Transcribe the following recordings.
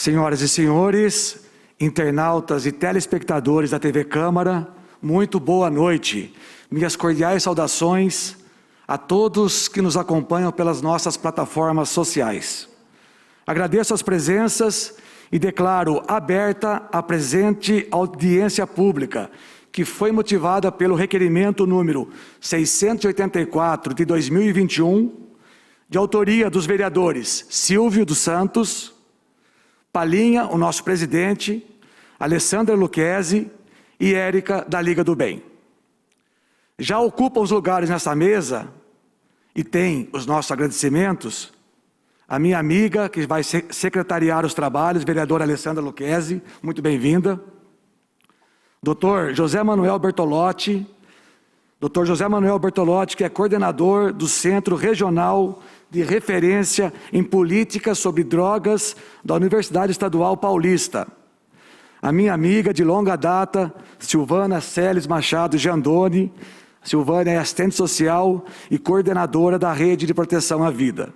Senhoras e senhores, internautas e telespectadores da TV Câmara, muito boa noite. Minhas cordiais saudações a todos que nos acompanham pelas nossas plataformas sociais. Agradeço as presenças e declaro aberta a presente audiência pública, que foi motivada pelo requerimento número 684 de 2021, de autoria dos vereadores Silvio dos Santos, Palinha, o nosso presidente, Alessandra Lucchesi e Érica da Liga do Bem. Já ocupam os lugares nessa mesa e tem os nossos agradecimentos a minha amiga que vai secretariar os trabalhos, vereadora Alessandra Lucchesi, muito bem-vinda. Dr. José Manuel Bertolotti, que é coordenador do Centro Regional de Referência em Política sobre Drogas da Universidade Estadual Paulista. A minha amiga de longa data, Silvana Celes Machado Giandoni. Silvana é assistente social e coordenadora da Rede de Proteção à Vida.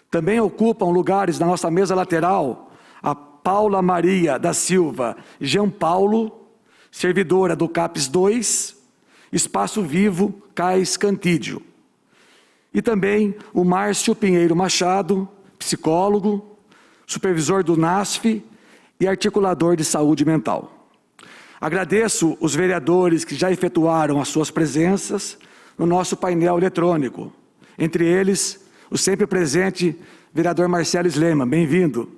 Também ocupam lugares na nossa mesa lateral a Paula Maria da Silva Jean Paulo, servidora do CAPES 2, Espaço Vivo Cais Cantídio. E também o Márcio Pinheiro Machado, psicólogo, supervisor do NASF e articulador de saúde mental. Agradeço os vereadores que já efetuaram as suas presenças no nosso painel eletrônico. Entre eles, o sempre presente vereador Marcelo Sleman, bem-vindo.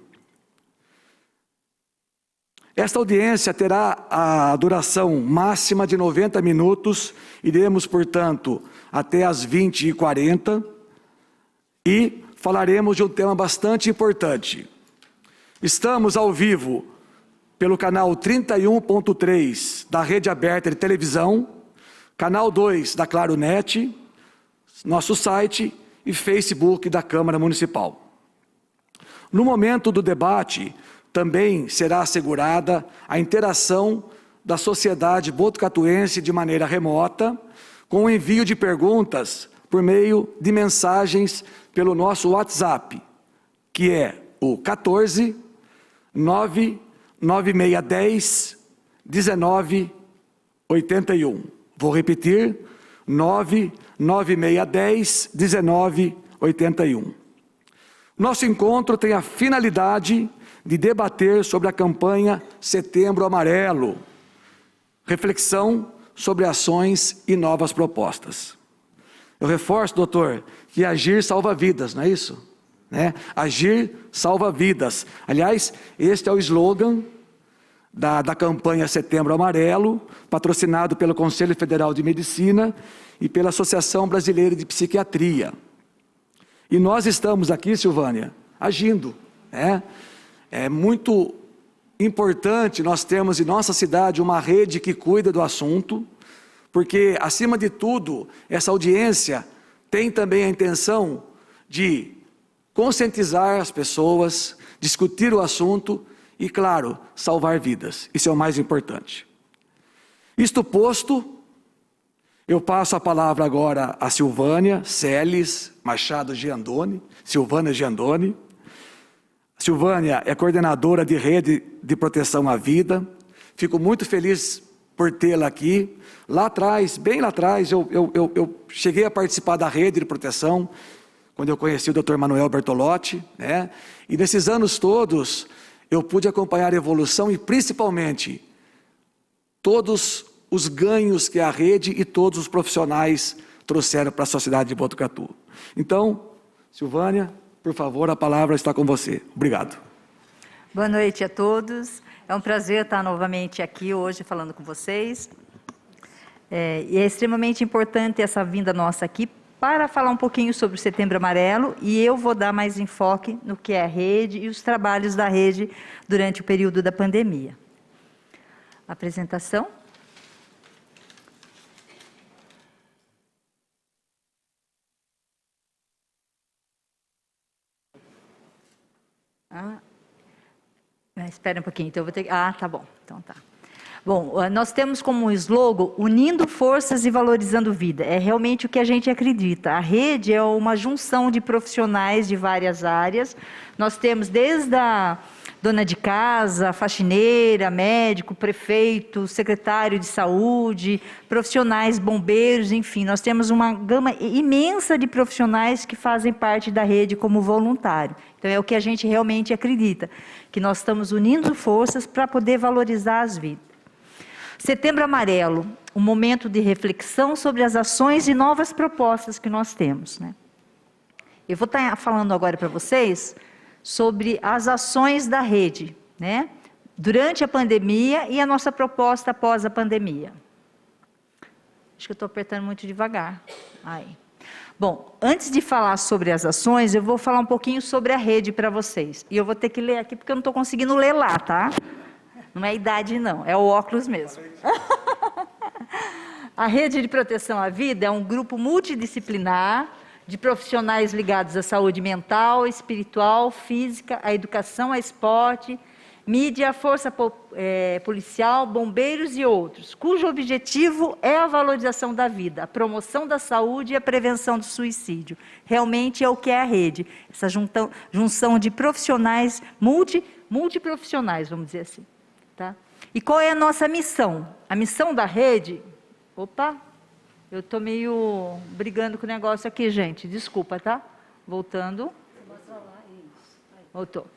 Esta audiência terá a duração máxima de 90 minutos, iremos, portanto, até às 20h40 e falaremos de um tema bastante importante. Estamos ao vivo pelo canal 31.3 da Rede Aberta de Televisão, canal 2 da Claro Net, nosso site e Facebook da Câmara Municipal. No momento do debate, também será assegurada a interação da sociedade botucatuense de maneira remota, com o envio de perguntas por meio de mensagens pelo nosso WhatsApp, que é o 14 99610 1981. Vou repetir, 99610 1981. Nosso encontro tem a finalidade de debater sobre a campanha Setembro Amarelo, reflexão sobre ações e novas propostas. Eu reforço, doutor, que agir salva vidas, não é isso? Agir salva vidas. Aliás, este é o slogan da campanha Setembro Amarelo, patrocinado pelo Conselho Federal de Medicina e pela Associação Brasileira de Psiquiatria. E nós estamos aqui, Silvânia, agindo. É muito importante nós termos em nossa cidade uma rede que cuida do assunto, porque, acima de tudo, essa audiência tem também a intenção de conscientizar as pessoas, discutir o assunto e, claro, salvar vidas. Isso é o mais importante. Isto posto, eu passo a palavra agora a Silvânia Celes Machado Giandoni, Silvana Giandoni. Silvânia é coordenadora de Rede de Proteção à Vida. Fico muito feliz por tê-la aqui. Lá atrás, bem lá atrás, eu cheguei a participar da Rede de Proteção, quando eu conheci o Dr. Manuel Bertolotti, E nesses anos todos, eu pude acompanhar a evolução e, principalmente, todos os ganhos que a rede e todos os profissionais trouxeram para a sociedade de Botucatu. Então, Silvânia, por favor, a palavra está com você. Obrigado. Boa noite a todos. É um prazer estar novamente aqui hoje falando com vocês. E é extremamente importante essa vinda nossa aqui para falar um pouquinho sobre o Setembro Amarelo, e eu vou dar mais enfoque no que é a rede e os trabalhos da rede durante o período da pandemia. Apresentação. Espera um pouquinho, então eu vou ter que... tá bom, então tá. Bom, nós temos como slogan unindo forças e valorizando vida. É realmente o que a gente acredita. A rede é uma junção de profissionais de várias áreas. Nós temos desde a dona de casa, faxineira, médico, prefeito, secretário de saúde, profissionais, bombeiros, enfim, nós temos uma gama imensa de profissionais que fazem parte da rede como voluntário. Então é o que a gente realmente acredita, que nós estamos unindo forças para poder valorizar as vidas. Setembro Amarelo, um momento de reflexão sobre as ações e novas propostas que nós temos, né? Eu vou estar falando agora para vocês sobre as ações da rede, né? Durante a pandemia e a nossa proposta após a pandemia. Acho que eu estou apertando muito devagar. Aí. Bom, antes de falar sobre as ações, eu vou falar um pouquinho sobre a rede para vocês. E eu vou ter que ler aqui porque eu não estou conseguindo ler lá, tá? Não é idade não, é o óculos mesmo. A Rede de Proteção à Vida é um grupo multidisciplinar de profissionais ligados à saúde mental, espiritual, física, à educação, ao esporte, mídia, força policial, bombeiros e outros, cujo objetivo é a valorização da vida, a promoção da saúde e a prevenção do suicídio. Realmente é o que é a rede, essa junção de profissionais, multiprofissionais, vamos dizer assim. Tá? E qual é a nossa missão? A missão da rede... Opa! Eu estou meio brigando com o negócio aqui, gente. Desculpa, tá? Voltando. Voltou.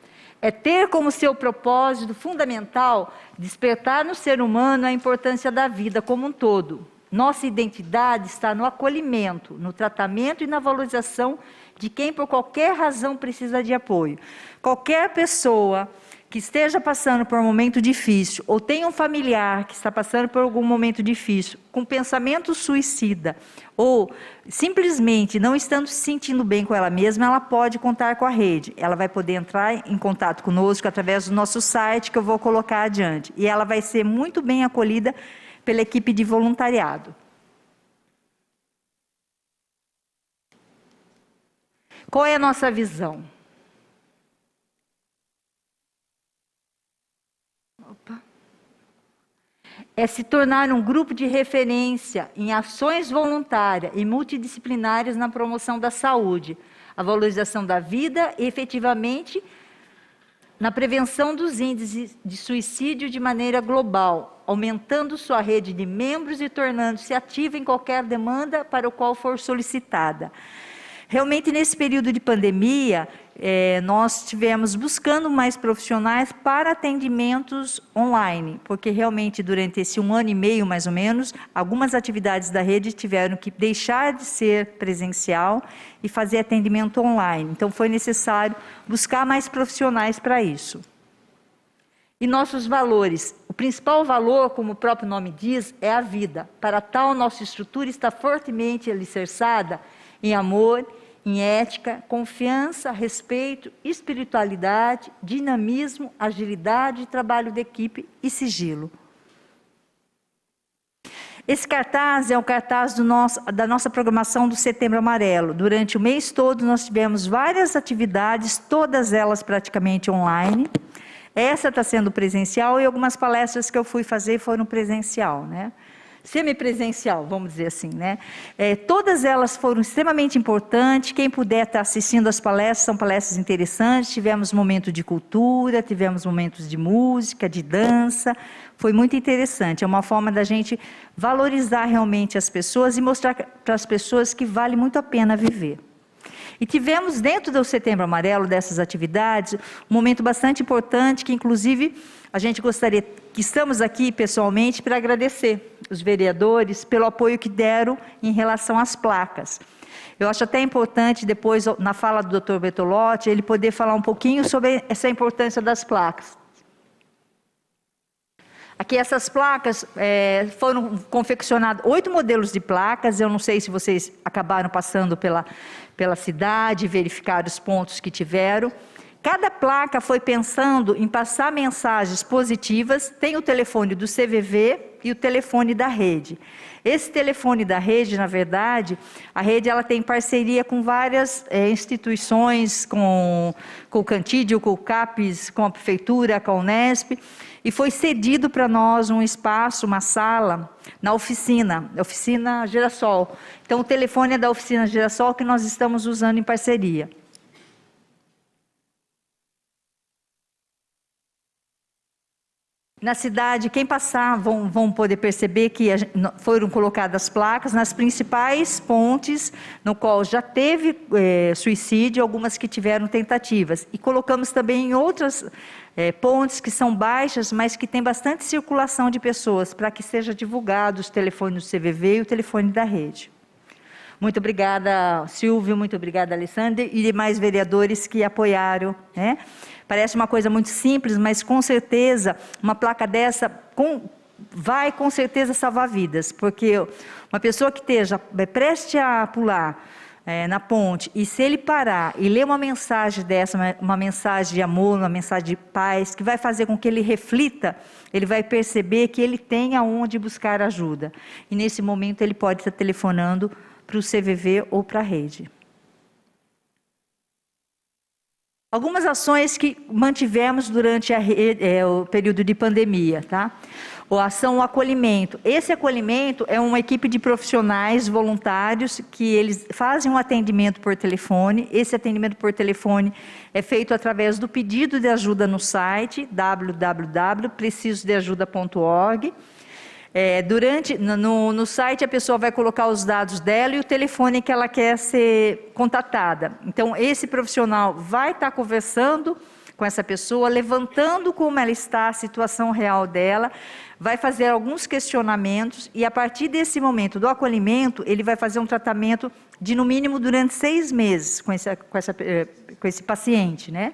É ter como seu propósito fundamental despertar no ser humano a importância da vida como um todo. Nossa identidade está no acolhimento, no tratamento e na valorização de quem por qualquer razão precisa de apoio. Qualquer pessoa que esteja passando por um momento difícil, ou tenha um familiar que está passando por algum momento difícil, com pensamento suicida, ou simplesmente não estando se sentindo bem com ela mesma, ela pode contar com a rede. Ela vai poder entrar em contato conosco através do nosso site, que eu vou colocar adiante. E ela vai ser muito bem acolhida pela equipe de voluntariado. Qual é a nossa visão? É se tornar um grupo de referência em ações voluntárias e multidisciplinares na promoção da saúde, a valorização da vida e, efetivamente, na prevenção dos índices de suicídio de maneira global, aumentando sua rede de membros e tornando-se ativa em qualquer demanda para o qual for solicitada. Realmente, nesse período de pandemia, nós estivemos buscando mais profissionais para atendimentos online, porque realmente durante esse 1 ano e meio, mais ou menos, algumas atividades da rede tiveram que deixar de ser presencial e fazer atendimento online. Então, foi necessário buscar mais profissionais para isso. E nossos valores. O principal valor, como o próprio nome diz, é a vida. Para tal, nossa estrutura está fortemente alicerçada em amor, em ética, confiança, respeito, espiritualidade, dinamismo, agilidade, trabalho de equipe e sigilo. Esse cartaz é o cartaz da nossa programação do Setembro Amarelo. Durante o mês todo nós tivemos várias atividades, todas elas praticamente online. Essa está sendo presencial e algumas palestras que eu fui fazer foram presencial, né? Semipresencial, vamos dizer assim, né? Todas elas foram extremamente importantes. Quem puder estar assistindo às palestras, são palestras interessantes. Tivemos momentos de cultura, tivemos momentos de música, de dança. Foi muito interessante. É uma forma da gente valorizar realmente as pessoas e mostrar para as pessoas que vale muito a pena viver. E tivemos dentro do Setembro Amarelo, dessas atividades, um momento bastante importante, que inclusive a gente gostaria, que estamos aqui pessoalmente, para agradecer os vereadores pelo apoio que deram em relação às placas. Eu acho até importante, depois, na fala do Dr. Bertolotti, ele poder falar um pouquinho sobre essa importância das placas. Aqui essas placas foram confeccionadas 8 modelos de placas. Eu não sei se vocês acabaram passando pela cidade, verificar os pontos que tiveram. Cada placa foi pensando em passar mensagens positivas, tem o telefone do CVV e o telefone da rede. Esse telefone da rede, na verdade, a rede ela tem parceria com várias instituições, com o Cantídio, com o CAPES, com a Prefeitura, com a Unesp, e foi cedido para nós um espaço, uma sala, na oficina Girassol. Então, o telefone é da oficina Girassol que nós estamos usando em parceria. Na cidade, quem passar vão poder perceber que foram colocadas placas nas principais pontes, no qual já teve suicídio, algumas que tiveram tentativas. E colocamos também em outras pontes que são baixas, mas que tem bastante circulação de pessoas, para que seja divulgado os telefones do CVV e o telefone da rede. Muito obrigada, Silvio, muito obrigada, Alessandra, e demais vereadores que apoiaram, né? Parece uma coisa muito simples, mas com certeza uma placa dessa vai com certeza salvar vidas, porque uma pessoa que esteja preste a pular na ponte, e se ele parar e ler uma mensagem dessa, uma mensagem de amor, uma mensagem de paz, que vai fazer com que ele reflita, ele vai perceber que ele tem aonde buscar ajuda. E nesse momento ele pode estar telefonando para o CVV ou para a rede. Algumas ações que mantivemos durante o período de pandemia, tá? A ação acolhimento. Esse acolhimento é uma equipe de profissionais voluntários que eles fazem um atendimento por telefone. Esse atendimento por telefone é feito através do pedido de ajuda no site www.precisodeajuda.org. No site a pessoa vai colocar os dados dela e o telefone que ela quer ser contatada. Então esse profissional vai estar conversando com essa pessoa, levantando como ela está, a situação real dela, vai fazer alguns questionamentos e a partir desse momento do acolhimento, ele vai fazer um tratamento de no mínimo durante 6 meses com esse paciente, né?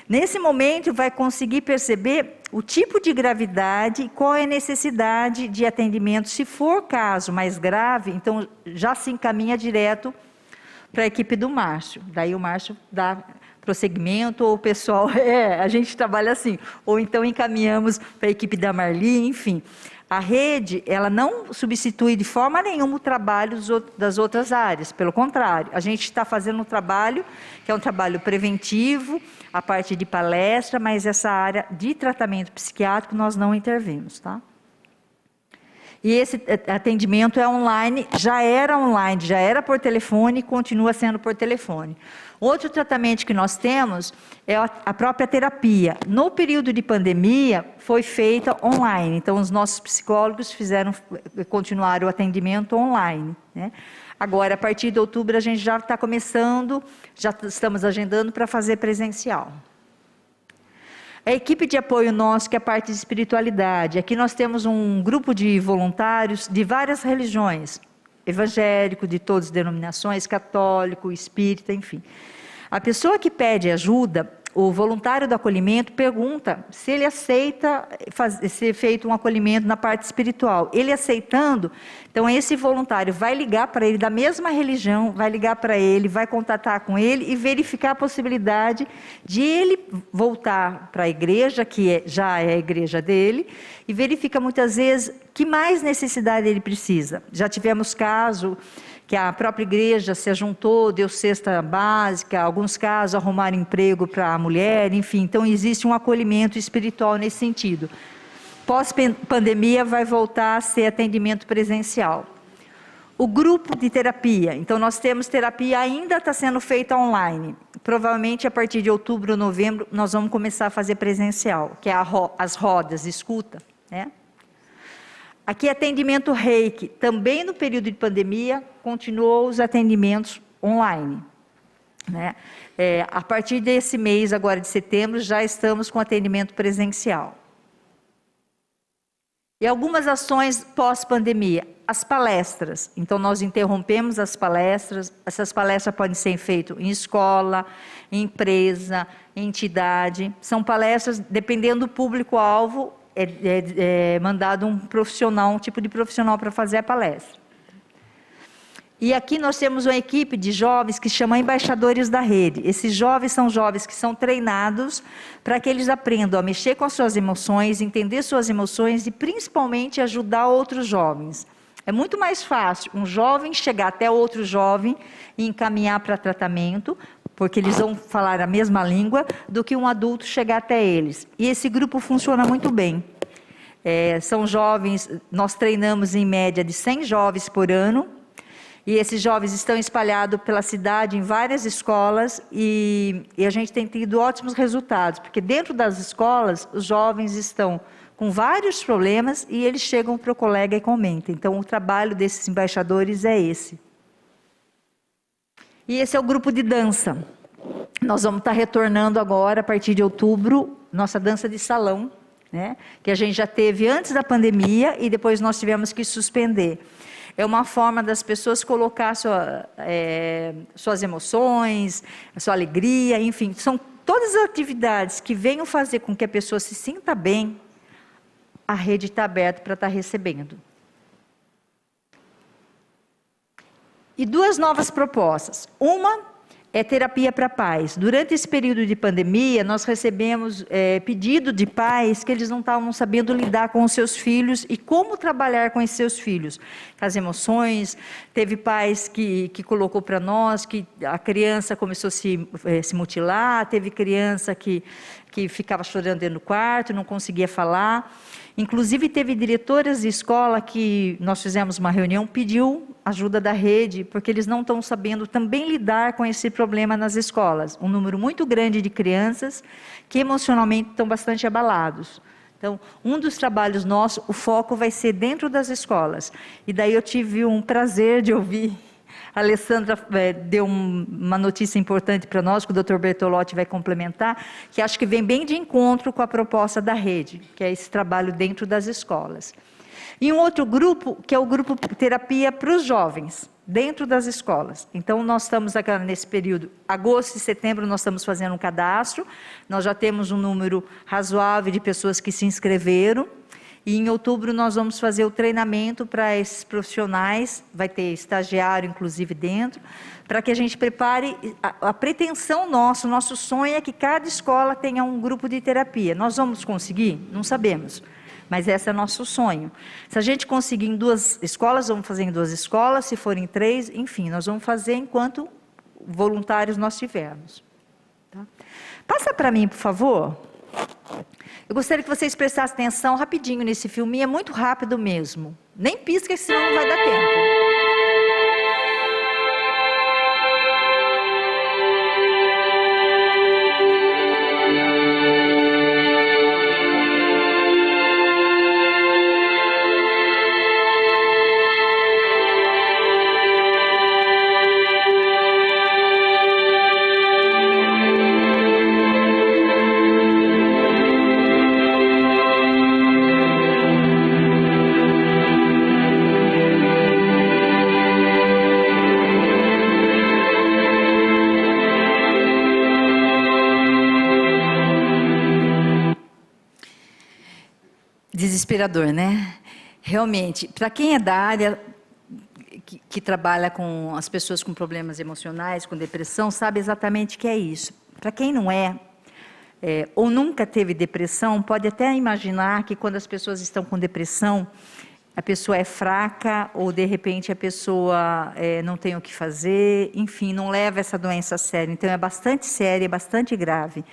Nesse momento vai conseguir perceber o tipo de gravidade e qual é a necessidade de atendimento. Se for caso mais grave, então já se encaminha direto para a equipe do Márcio. Daí o Márcio dá prosseguimento, ou o pessoal, a gente trabalha assim, ou então encaminhamos para a equipe da Marli, enfim. A rede, ela não substitui de forma nenhuma o trabalho das outras áreas, pelo contrário, a gente está fazendo um trabalho que é um trabalho preventivo, a parte de palestra, mas essa área de tratamento psiquiátrico nós não intervimos, tá? E esse atendimento é online, já era por telefone e continua sendo por telefone. Outro tratamento que nós temos é a própria terapia. No período de pandemia, foi feita online. Então, os nossos psicólogos continuaram o atendimento online, né? Agora, a partir de outubro, a gente já está começando, já estamos agendando para fazer presencial. A equipe de apoio nosso, que é a parte de espiritualidade. Aqui nós temos um grupo de voluntários de várias religiões, evangélico, de todas as denominações, católico, espírita, enfim. A pessoa que pede ajuda, o voluntário do acolhimento pergunta se ele aceita ser feito um acolhimento na parte espiritual. Ele aceitando, então esse voluntário vai ligar para ele da mesma religião, vai ligar para ele, vai contatar com ele e verificar a possibilidade de ele voltar para a igreja, que já é a igreja dele, e verifica muitas vezes que mais necessidade ele precisa. Já tivemos caso que a própria igreja se juntou, deu cesta básica, alguns casos arrumaram emprego para a mulher, enfim. Então existe um acolhimento espiritual nesse sentido. Pós-pandemia vai voltar a ser atendimento presencial. O grupo de terapia, então nós temos terapia ainda está sendo feita online. Provavelmente a partir de outubro ou novembro nós vamos começar a fazer presencial, que é as rodas, escuta, né? Aqui atendimento Reiki, também no período de pandemia, continuou os atendimentos online, né? A partir desse mês, agora de setembro, já estamos com atendimento presencial. E algumas ações pós-pandemia, as palestras. Então, nós interrompemos as palestras, essas palestras podem ser feitas em escola, em empresa, em entidade. São palestras, dependendo do público-alvo, mandado um profissional, um tipo de profissional para fazer a palestra. E aqui nós temos uma equipe de jovens que chama Embaixadores da Rede. Esses jovens são jovens que são treinados para que eles aprendam a mexer com as suas emoções, entender suas emoções e principalmente ajudar outros jovens. É muito mais fácil um jovem chegar até outro jovem e encaminhar para tratamento, porque eles vão falar a mesma língua, do que um adulto chegar até eles. E esse grupo funciona muito bem. São jovens, nós treinamos em média de 100 jovens por ano, e esses jovens estão espalhados pela cidade em várias escolas, e a gente tem tido ótimos resultados, porque dentro das escolas, os jovens estão com vários problemas e eles chegam para o colega e comentam. Então, o trabalho desses embaixadores é esse. E esse é o grupo de dança. Nós vamos estar retornando agora, a partir de outubro, nossa dança de salão, né? Que a gente já teve antes da pandemia e depois nós tivemos que suspender. É uma forma das pessoas colocar suas emoções, a sua alegria, enfim. São todas as atividades que venham fazer com que a pessoa se sinta bem, a rede está aberta para estar recebendo. E duas novas propostas. Uma é terapia para pais. Durante esse período de pandemia, nós recebemos pedido de pais que eles não estavam sabendo lidar com os seus filhos e como trabalhar com esses seus filhos. Com as emoções, teve pais que colocou para nós que a criança começou a se mutilar, teve criança que ficava chorando dentro do quarto, não conseguia falar. Inclusive, teve diretoras de escola que nós fizemos uma reunião, pediu ajuda da rede, porque eles não estão sabendo também lidar com esse problema nas escolas. Um número muito grande de crianças que emocionalmente estão bastante abalados. Então, um dos trabalhos nossos, o foco vai ser dentro das escolas. E daí eu tive um prazer de ouvir. A Alessandra deu uma notícia importante para nós, que o Dr. Bertolotti vai complementar, que acho que vem bem de encontro com a proposta da rede, que é esse trabalho dentro das escolas. E um outro grupo, que é o grupo terapia para os jovens, dentro das escolas. Então, nós estamos agora nesse período, agosto e setembro, nós estamos fazendo um cadastro, nós já temos um número razoável de pessoas que se inscreveram, e em outubro nós vamos fazer o treinamento para esses profissionais, vai ter estagiário inclusive dentro, para que a gente prepare a pretensão nossa, o nosso sonho é que cada escola tenha um grupo de terapia. Nós vamos conseguir? Não sabemos, mas esse é o nosso sonho. Se a gente conseguir em 2 escolas, vamos fazer em 2 escolas, se forem 3, enfim, nós vamos fazer enquanto voluntários nós tivermos. Tá? Passa para mim, por favor. Eu gostaria que vocês prestassem atenção rapidinho nesse filminho, é muito rápido mesmo. Nem pisca, senão não vai dar tempo. Desesperador, né? Realmente, para quem é da área que trabalha com as pessoas com problemas emocionais, com depressão, sabe exatamente o que é isso. Para quem não ou nunca teve depressão, pode até imaginar que quando as pessoas estão com depressão, a pessoa é fraca ou de repente a pessoa não tem o que fazer, enfim, não leva essa doença a sério. Então é bastante séria, é bastante grave.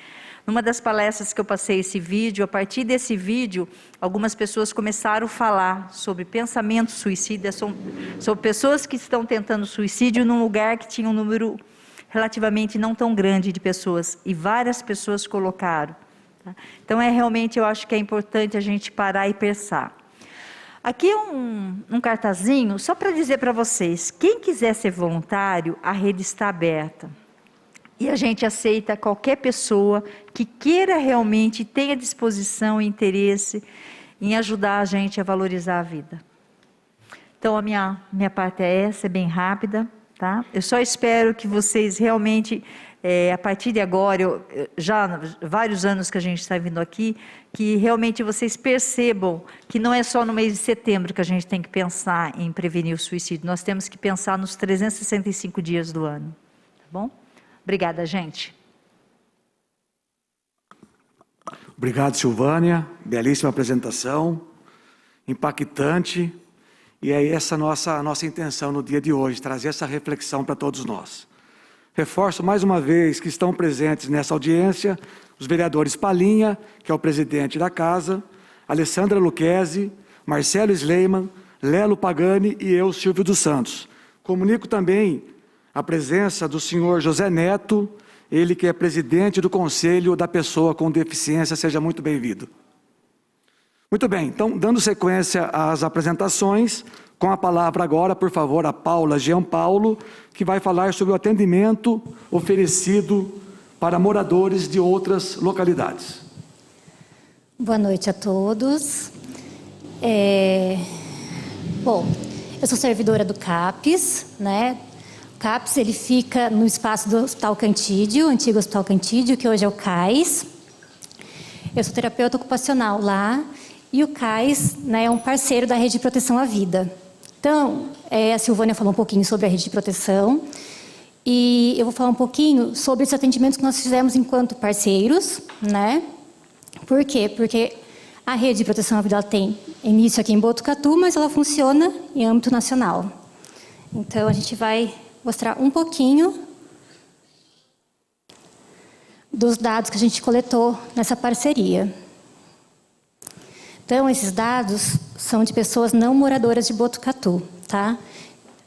Numa das palestras que eu passei esse vídeo, a partir desse vídeo, algumas pessoas começaram a falar sobre pensamento suicida, sobre pessoas que estão tentando suicídio num lugar que tinha um número relativamente não tão grande de pessoas, e várias pessoas colocaram. Tá? Então, realmente, eu acho que é importante a gente parar e pensar. Aqui é um cartazinho, só para dizer para vocês, quem quiser ser voluntário, a rede está aberta. E a gente aceita qualquer pessoa que queira realmente, tenha disposição e interesse em ajudar a gente a valorizar a vida. Então, a minha parte é essa, é bem rápida. tá? Eu só espero que vocês realmente, a partir de agora, já vários anos que a gente está vindo aqui, que realmente vocês percebam que não é só no mês de setembro que a gente tem que pensar em prevenir o suicídio, nós temos que pensar nos 365 dias do ano, tá bom? Obrigada, gente. Obrigado, Silvânia. Belíssima apresentação, impactante. E é essa a nossa intenção no dia de hoje, trazer essa reflexão para todos nós. Reforço mais uma vez que estão presentes nessa audiência os vereadores Palinha, que é o presidente da casa, Alessandra Lucchesi, Marcelo Sleiman, Lelo Pagani e eu, Silvio dos Santos. Comunico também a presença do senhor José Neto, ele que é presidente do Conselho da Pessoa com Deficiência. Seja muito bem-vindo. Muito bem, então, dando sequência às apresentações, com a palavra agora, por favor, a Paula Jean Paulo, que vai falar sobre o atendimento oferecido para moradores de outras localidades. Boa noite a todos. Bom, eu sou servidora do CAPES, né? O CAPES, ele fica no espaço do Hospital Cantídio, antigo Hospital Cantídio, que hoje é o CAIS. Eu sou terapeuta ocupacional lá, e o CAIS, né, é um parceiro da Rede de Proteção à Vida. Então, a Silvânia falou um pouquinho sobre a Rede de Proteção, e eu vou falar um pouquinho sobre os atendimentos que nós fizemos enquanto parceiros, né? Por quê? Porque a Rede de Proteção à Vida ela tem início aqui em Botucatu, mas ela funciona em âmbito nacional. Então, a gente vai mostrar um pouquinho dos dados que a gente coletou nessa parceria. Então, esses dados são de pessoas não moradoras de Botucatu, tá?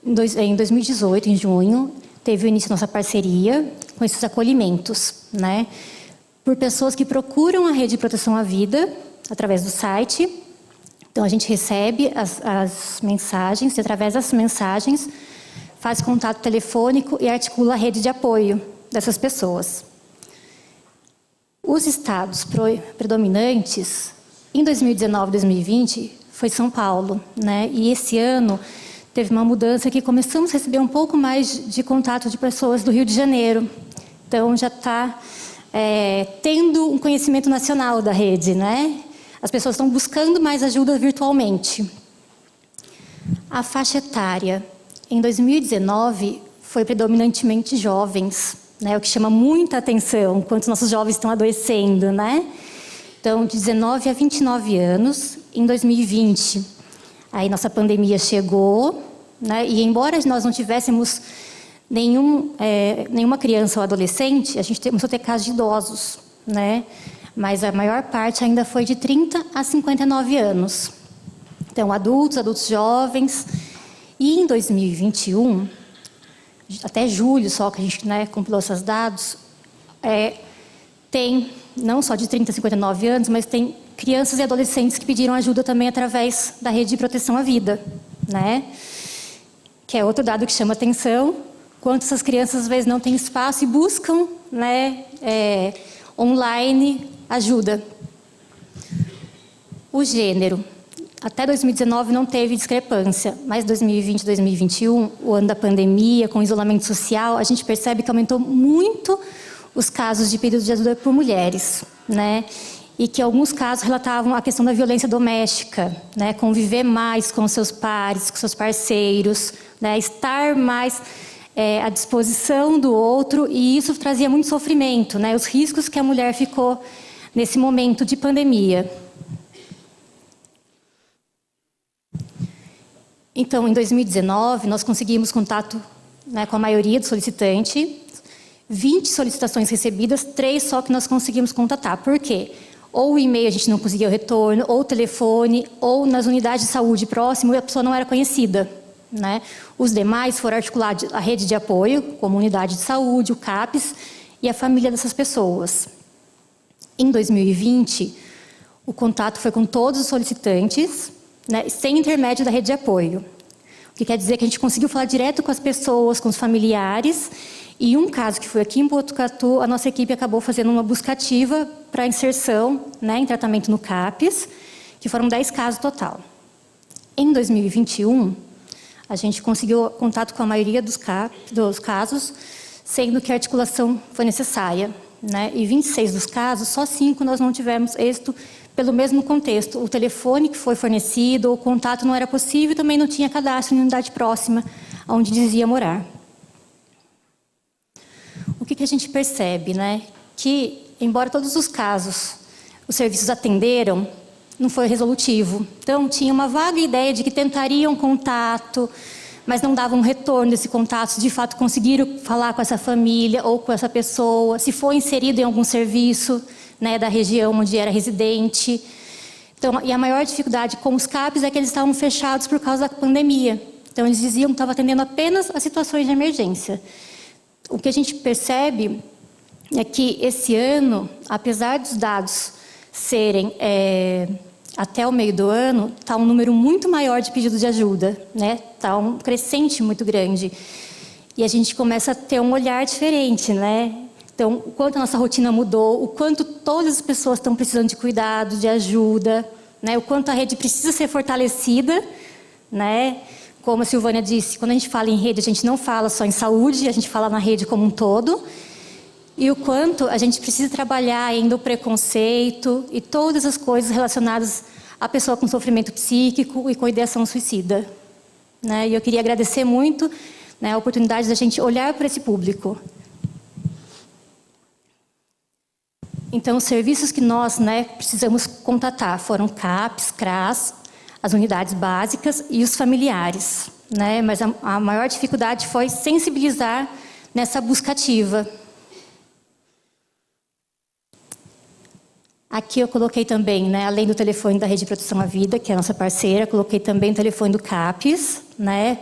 Em 2018, em junho, teve o início da nossa parceria com esses acolhimentos, né? Por pessoas que procuram a Rede de Proteção à Vida através do site. Então, a gente recebe as mensagens e, através das mensagens, faz contato telefônico e articula a rede de apoio dessas pessoas. Os estados predominantes, em 2019 e 2020, foi São Paulo, né? E esse ano teve uma mudança que começamos a receber um pouco mais de contato de pessoas do Rio de Janeiro. Então, já está tendo um conhecimento nacional da rede, né? As pessoas estão buscando mais ajuda virtualmente. A faixa etária, em 2019, foi predominantemente jovens, né? O que chama muita atenção, enquanto nossos jovens estão adoecendo, né? Então, de 19 a 29 anos, em 2020, aí nossa pandemia chegou, né? E embora nós não tivéssemos nenhuma criança ou adolescente, a gente começou a ter casos de idosos, né? Mas a maior parte ainda foi de 30 a 59 anos. Então, adultos jovens. E em 2021, até julho só que a gente, né, compilou esses dados, tem não só de 30 a 59 anos, mas tem crianças e adolescentes que pediram ajuda também através da Rede de Proteção à Vida, né? Que é outro dado que chama atenção, quanto essas crianças às vezes não têm espaço e buscam, né, online ajuda. O gênero. Até 2019 não teve discrepância, mas 2020 e 2021, o ano da pandemia, com isolamento social, a gente percebe que aumentou muito os casos de pedido de ajuda por mulheres, né? E que alguns casos relatavam a questão da violência doméstica, né? Conviver mais com seus pares, com seus parceiros, né? Estar mais à disposição do outro, e isso trazia muito sofrimento, né? Os riscos que a mulher ficou nesse momento de pandemia. Então, em 2019, nós conseguimos contato, né, com a maioria do solicitante, 20 solicitações recebidas, 3 só que nós conseguimos contatar. Por quê? Ou o e-mail a gente não conseguia o retorno, ou o telefone, ou nas unidades de saúde próximo a pessoa não era conhecida, né? Os demais foram articulados a rede de apoio, como unidade de saúde, o CAPES e a família dessas pessoas. Em 2020, o contato foi com todos os solicitantes, né, sem intermédio da rede de apoio. O que quer dizer que a gente conseguiu falar direto com as pessoas, com os familiares, e um caso que foi aqui em Botucatu, a nossa equipe acabou fazendo uma busca ativa para inserção, né, em tratamento no CAPES, que foram 10 casos total. Em 2021, A gente conseguiu contato com a maioria dos casos, sendo que a articulação foi necessária, né? E 26 dos casos, só 5 nós não tivemos êxito pelo mesmo contexto. O telefone que foi fornecido, o contato não era possível e também não tinha cadastro em unidade próxima, onde dizia morar. O que a gente percebe, né? Que, embora todos os casos os serviços atenderam, não foi resolutivo. Então, tinha uma vaga ideia de que tentariam contato, mas não davam retorno desse contato, se de fato conseguiram falar com essa família ou com essa pessoa, se foi inserido em algum serviço, né, da região onde era residente. Então, e a maior dificuldade com os CAPs é que eles estavam fechados por causa da pandemia. Então, eles diziam que estavam atendendo apenas as situações de emergência. O que a gente percebe é que esse ano, apesar dos dados serem até o meio do ano, está um número muito maior de pedidos de ajuda, né? Está um crescente muito grande. E a gente começa a ter um olhar diferente, né? Então, o quanto a nossa rotina mudou, o quanto todas as pessoas estão precisando de cuidado, de ajuda, né? O quanto a rede precisa ser fortalecida, né? Como a Silvânia disse, quando a gente fala em rede, a gente não fala só em saúde, a gente fala na rede como um todo. E o quanto a gente precisa trabalhar ainda o preconceito e todas as coisas relacionadas à pessoa com sofrimento psíquico e com ideação suicida, né? E eu queria agradecer muito, né, a oportunidade da gente olhar para esse público. Então, os serviços que nós, né, precisamos contatar foram CAPs, CRAS, as unidades básicas e os familiares, né? Mas a maior dificuldade foi sensibilizar nessa busca ativa. Aqui eu coloquei também, né, além do telefone da Rede de Proteção à Vida, que é a nossa parceira, coloquei também o telefone do CAPS, né?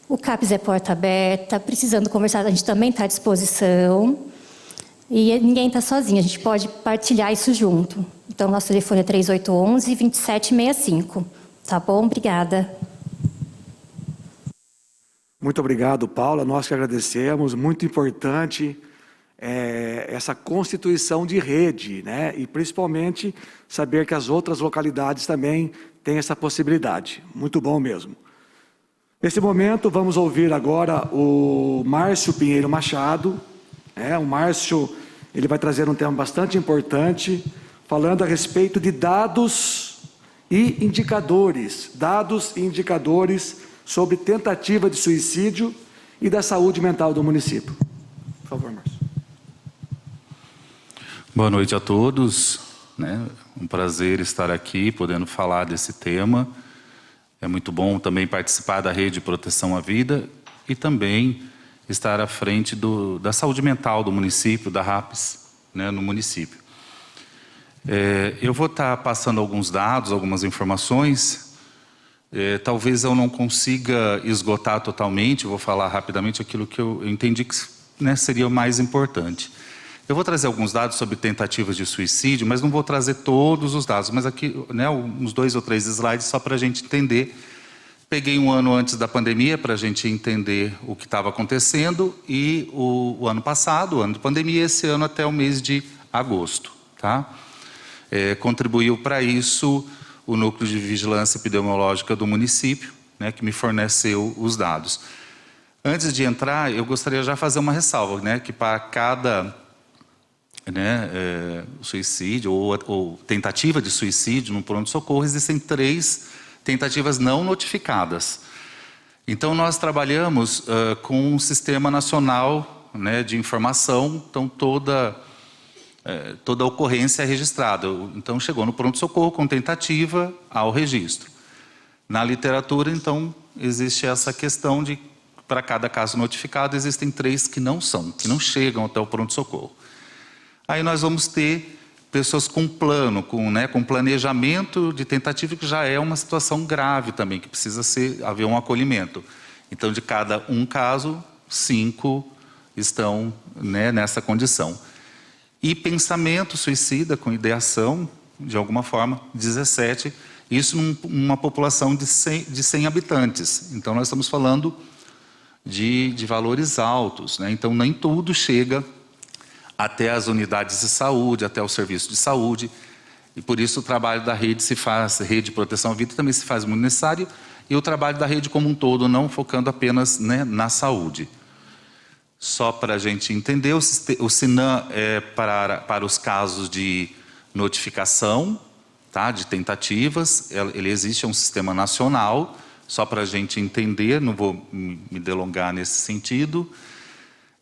O CAPS é porta aberta, precisando conversar, a gente também está à disposição. E ninguém está sozinho, a gente pode partilhar isso junto. Então, nosso telefone é 3811-2765. Tá bom? Obrigada. Muito obrigado, Paula. Nós que agradecemos. Muito importante essa constituição de rede, né? E principalmente saber que as outras localidades também têm essa possibilidade. Muito bom mesmo. Nesse momento, vamos ouvir agora o Márcio Pinheiro Machado. O Márcio, ele vai trazer um tema bastante importante, falando a respeito de dados e indicadores sobre tentativa de suicídio e da saúde mental do município. Por favor, Márcio. Boa noite a todos, né? Um prazer estar aqui, podendo falar desse tema. É muito bom também participar da Rede de Proteção à Vida e também estar à frente da saúde mental do município, da RAPS, né, no município. Eu vou estar passando alguns dados, algumas informações. Talvez eu não consiga esgotar totalmente, vou falar rapidamente aquilo que eu entendi que, né, seria o mais importante. Eu vou trazer alguns dados sobre tentativas de suicídio, mas não vou trazer todos os dados, mas aqui, né, uns 2 ou 3 slides só para a gente entender. Peguei um ano antes da pandemia para a gente entender o que estava acontecendo e o ano passado, o ano de pandemia, esse ano até o mês de agosto, tá? Contribuiu para isso o Núcleo de Vigilância Epidemiológica do município, né, que me forneceu os dados. Antes de entrar, eu gostaria já de fazer uma ressalva, né, que para cada, né, suicídio ou tentativa de suicídio no pronto-socorro existem 3 tentativas não notificadas. Então, nós trabalhamos com um sistema nacional, né, de informação, então toda ocorrência é registrada. Então, chegou no pronto-socorro com tentativa ao registro. Na literatura, então, existe essa questão de, para cada caso notificado, existem 3 que não chegam até o pronto-socorro. Aí nós vamos ter pessoas com plano, com planejamento de tentativa, que já é uma situação grave também, que precisa haver um acolhimento. Então, de cada um caso, 5 estão, né, nessa condição. E pensamento suicida com ideação, de alguma forma, 17, isso numa população de 100 habitantes. Então, nós estamos falando de valores altos, né? Então, nem tudo chega até as unidades de saúde, até o serviço de saúde. E por isso o trabalho da rede rede de proteção à vida também se faz muito necessário, e o trabalho da rede como um todo, não focando apenas, né, na saúde. Só para a gente entender, o SINAM é para os casos de notificação, tá, de tentativas. Ele existe, é um sistema nacional, só para a gente entender, não vou me delongar nesse sentido.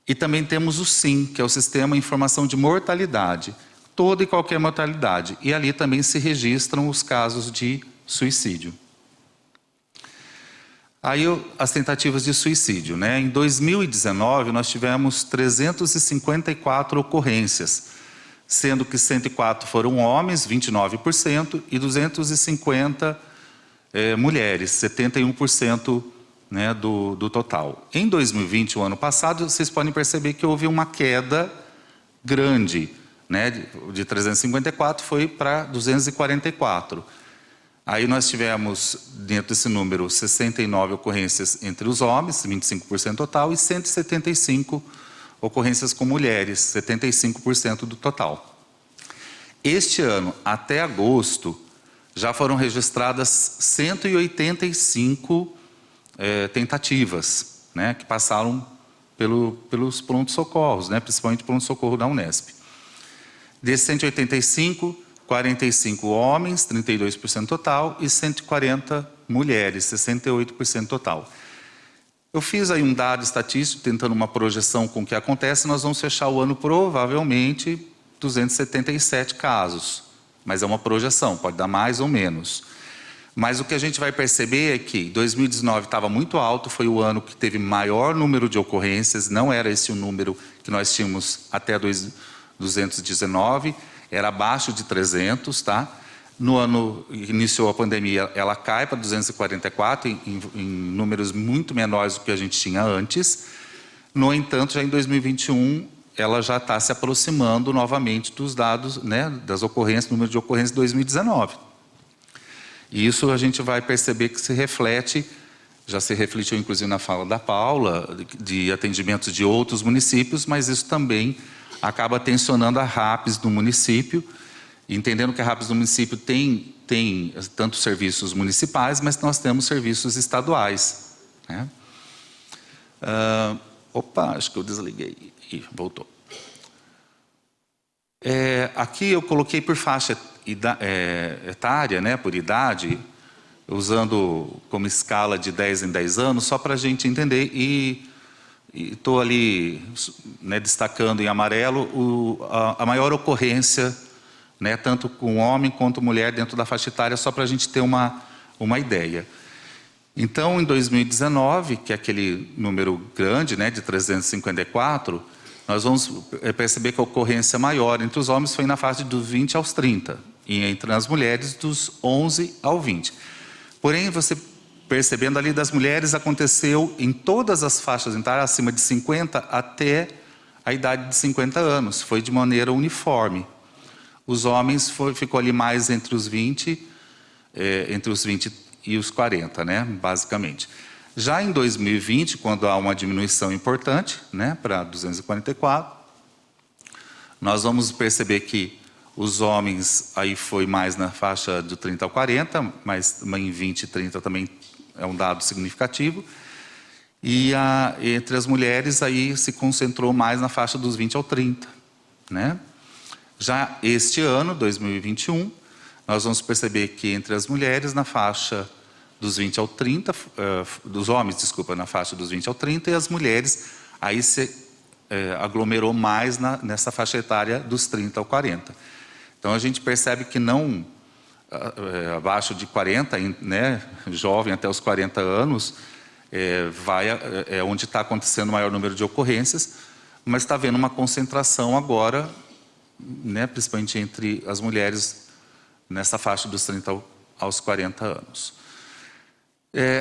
E também temos o SIM, que é o Sistema de Informação de Mortalidade, toda e qualquer mortalidade. E ali também se registram os casos de suicídio. Aí as tentativas de suicídio, né? Em 2019 nós tivemos 354 ocorrências, sendo que 104 foram homens, 29%, e 250 mulheres, 71%, né, do total. Em 2020, o ano passado, vocês podem perceber que houve uma queda grande, né, de 354 foi para 244. Aí nós tivemos, dentro desse número, 69 ocorrências entre os homens, 25% total, e 175 ocorrências com mulheres, 75% do total. Este ano, até agosto, já foram registradas 185 tentativas, né, que passaram pelos prontos-socorros, né, principalmente pronto-socorro da Unesp. Desses 185, 45 homens, 32% total, e 140 mulheres, 68% total. Eu fiz aí um dado estatístico, tentando uma projeção com o que acontece, nós vamos fechar o ano provavelmente 277 casos, mas é uma projeção, pode dar mais ou menos. Mas o que a gente vai perceber é que 2019 estava muito alto, foi o ano que teve maior número de ocorrências, não era esse o número que nós tínhamos até 219, era abaixo de 300, tá? No ano que iniciou a pandemia, ela cai para 244, em números muito menores do que a gente tinha antes. No entanto, já em 2021, ela já está se aproximando novamente dos dados, né, das ocorrências, número de ocorrências de 2019. E isso a gente vai perceber que se reflete, já se refletiu inclusive na fala da Paula, de atendimentos de outros municípios, mas isso também acaba tensionando a RAPS do município, entendendo que a RAPS do município tem tanto serviços municipais, mas nós temos serviços estaduais, né? Acho que eu desliguei. Ih, voltou. Aqui eu coloquei por faixa etária, né, por idade, usando como escala de 10 em 10 anos, só para a gente entender, e estou ali, né, destacando em amarelo a maior ocorrência, né, tanto com homem quanto mulher dentro da faixa etária, só para a gente ter uma ideia. Então, em 2019, que é aquele número grande, né, de 354, nós vamos perceber que a ocorrência maior entre os homens foi na faixa dos 20 aos 30, e entre as mulheres dos 11 ao 20. Porém, você percebendo ali das mulheres, aconteceu em todas as faixas etárias, acima de 50 até a idade de 50 anos, foi de maneira uniforme. Os homens ficou ali mais entre os 20 e os 40, né, basicamente. Já em 2020, quando há uma diminuição importante, né, para 244, nós vamos perceber que os homens aí foi mais na faixa do 30 ao 40, mas em 20 e 30 também é um dado significativo. E entre as mulheres aí se concentrou mais na faixa dos 20 ao 30, né? Já este ano, 2021, nós vamos perceber que entre as mulheres na faixa dos 20 ao 30, dos homens, desculpa, na faixa dos 20 ao 30, e as mulheres aí se aglomerou mais nessa faixa etária dos 30 ao 40. Então a gente percebe que não abaixo de 40, né, jovem até os 40 anos, onde está acontecendo o maior número de ocorrências, mas está havendo uma concentração agora, né, principalmente entre as mulheres nessa faixa dos 30 aos 40 anos.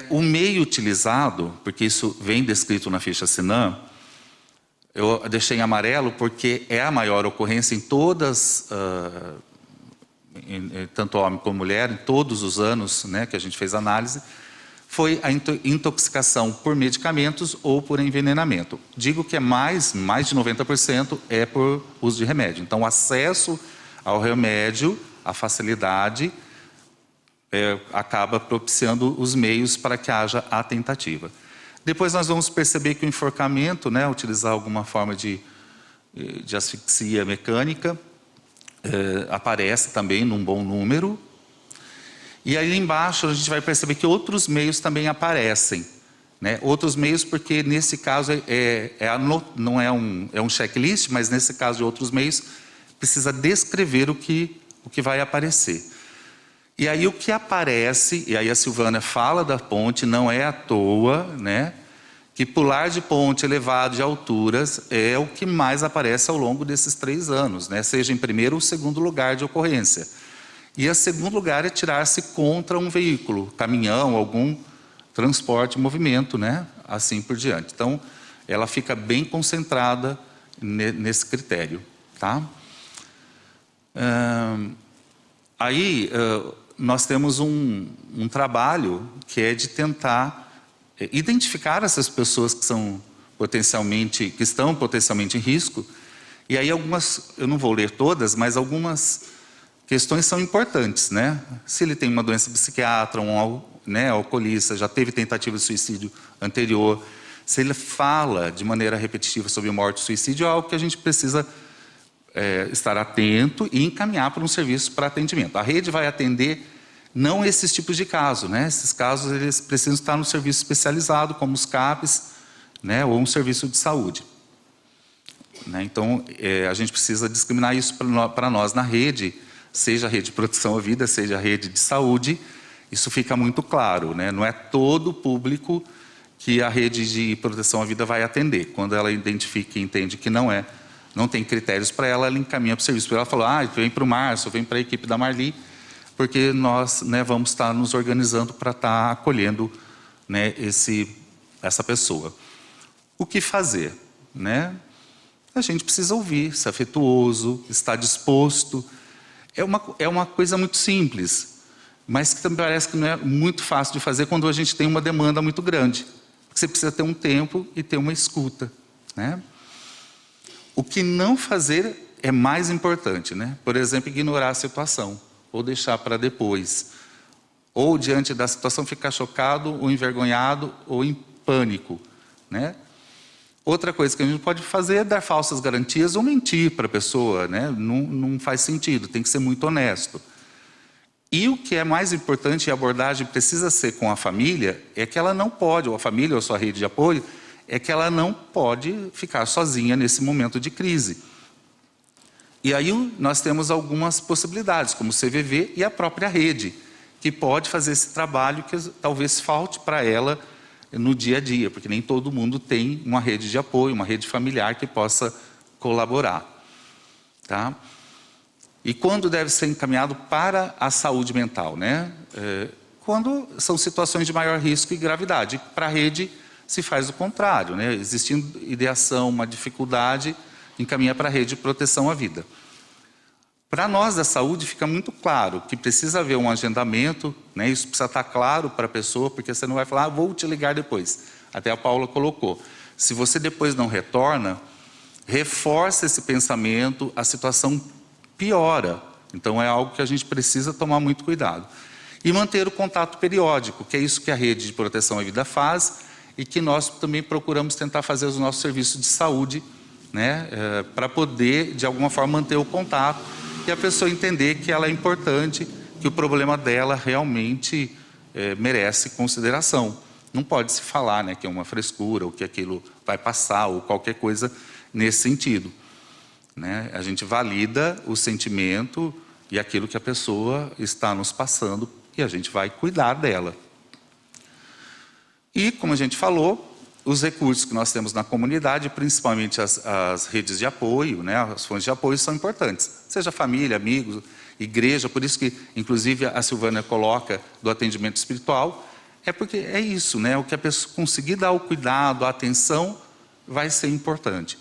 O meio utilizado, porque isso vem descrito na ficha SINAM, eu deixei em amarelo porque é a maior ocorrência em todas, tanto homem como mulher, em todos os anos, né, que a gente fez análise, foi a intoxicação por medicamentos ou por envenenamento. Digo que mais de 90% é por uso de remédio. Então, o acesso ao remédio a facilidade acaba propiciando os meios para que haja a tentativa. Depois nós vamos perceber que o enforcamento, né, utilizar alguma forma de asfixia mecânica, aparece também num bom número. E aí embaixo a gente vai perceber que outros meios também aparecem, né? Outros meios porque nesse caso não é um checklist, mas nesse caso de outros meios precisa descrever o que vai aparecer. E aí o que aparece, e aí a Silvânia fala da ponte, não é à toa, né? Que pular de ponte elevado de alturas é o que mais aparece ao longo desses 3 anos, né? Seja em primeiro ou segundo lugar de ocorrência. E o segundo lugar é tirar-se contra um veículo, caminhão, algum transporte, movimento, né? Assim por diante. Então, ela fica bem concentrada nesse critério, tá? Aí, nós temos um trabalho que é de tentar identificar essas pessoas que estão potencialmente em risco. E aí algumas, eu não vou ler todas, mas algumas questões são importantes, né? Se ele tem uma doença psiquiátrica, alcoolista, já teve tentativa de suicídio anterior, se ele fala de maneira repetitiva sobre morte e suicídio, é algo que a gente precisa estar atento e encaminhar para um serviço para atendimento. A rede vai atender não esses tipos de casos, né? Esses casos eles precisam estar no serviço especializado, como os CAPs, né? Ou um serviço de saúde. Né? Então, a gente precisa discriminar isso para nós na rede, seja a rede de proteção à vida, seja a rede de saúde, isso fica muito claro, né? Não é todo o público que a rede de proteção à vida vai atender. Quando ela identifica e entende que não tem critérios para ela, ela encaminha para o serviço. Ela fala, vem para o Márcio, vem para a equipe da Marli, porque nós, né, vamos estar nos organizando para estar acolhendo, né, essa pessoa. O que fazer? Né? A gente precisa ouvir, ser afetuoso, estar disposto. É uma coisa muito simples, mas que também parece que não é muito fácil de fazer quando a gente tem uma demanda muito grande. Porque você precisa ter um tempo e ter uma escuta. Né? O que não fazer é mais importante. Né? Por exemplo, ignorar a situação, ou deixar para depois. Ou, diante da situação, ficar chocado, ou envergonhado, ou em pânico. Né? Outra coisa que a gente pode fazer é dar falsas garantias ou mentir para a pessoa. Né? Não faz sentido, tem que ser muito honesto. E o que é mais importante, e a abordagem precisa ser com a família, é que ela não pode, ou a família ou a sua rede de apoio, é que ela não pode ficar sozinha nesse momento de crise. E aí nós temos algumas possibilidades, como o CVV e a própria rede, que pode fazer esse trabalho que talvez falte para ela no dia a dia, porque nem todo mundo tem uma rede de apoio, uma rede familiar que possa colaborar. Tá? E quando deve ser encaminhado para a saúde mental? Né? Quando são situações de maior risco e gravidade. Para a rede se faz o contrário. Né? Existindo ideação, uma dificuldade, encaminha para a rede de proteção à vida. Para nós da saúde fica muito claro que precisa haver um agendamento, né? Isso precisa estar claro para a pessoa, porque você não vai falar, vou te ligar depois. Até a Paula colocou. Se você depois não retorna, reforça esse pensamento, a situação piora. Então é algo que a gente precisa tomar muito cuidado. E manter o contato periódico, que é isso que a rede de proteção à vida faz e que nós também procuramos tentar fazer os nossos serviços de saúde, né, para poder, de alguma forma, manter o contato e a pessoa entender que ela é importante, que o problema dela realmente merece consideração. Não pode se falar, né, que é uma frescura, ou que aquilo vai passar, ou qualquer coisa nesse sentido. Né? A gente valida o sentimento e aquilo que a pessoa está nos passando e a gente vai cuidar dela. E, como a gente falou, os recursos que nós temos na comunidade, principalmente as redes de apoio, né, as fontes de apoio são importantes. Seja família, amigos, igreja, por isso que, inclusive, a Silvânia coloca do atendimento espiritual, é porque é isso, né, o que a pessoa conseguir dar o cuidado, a atenção, vai ser importante.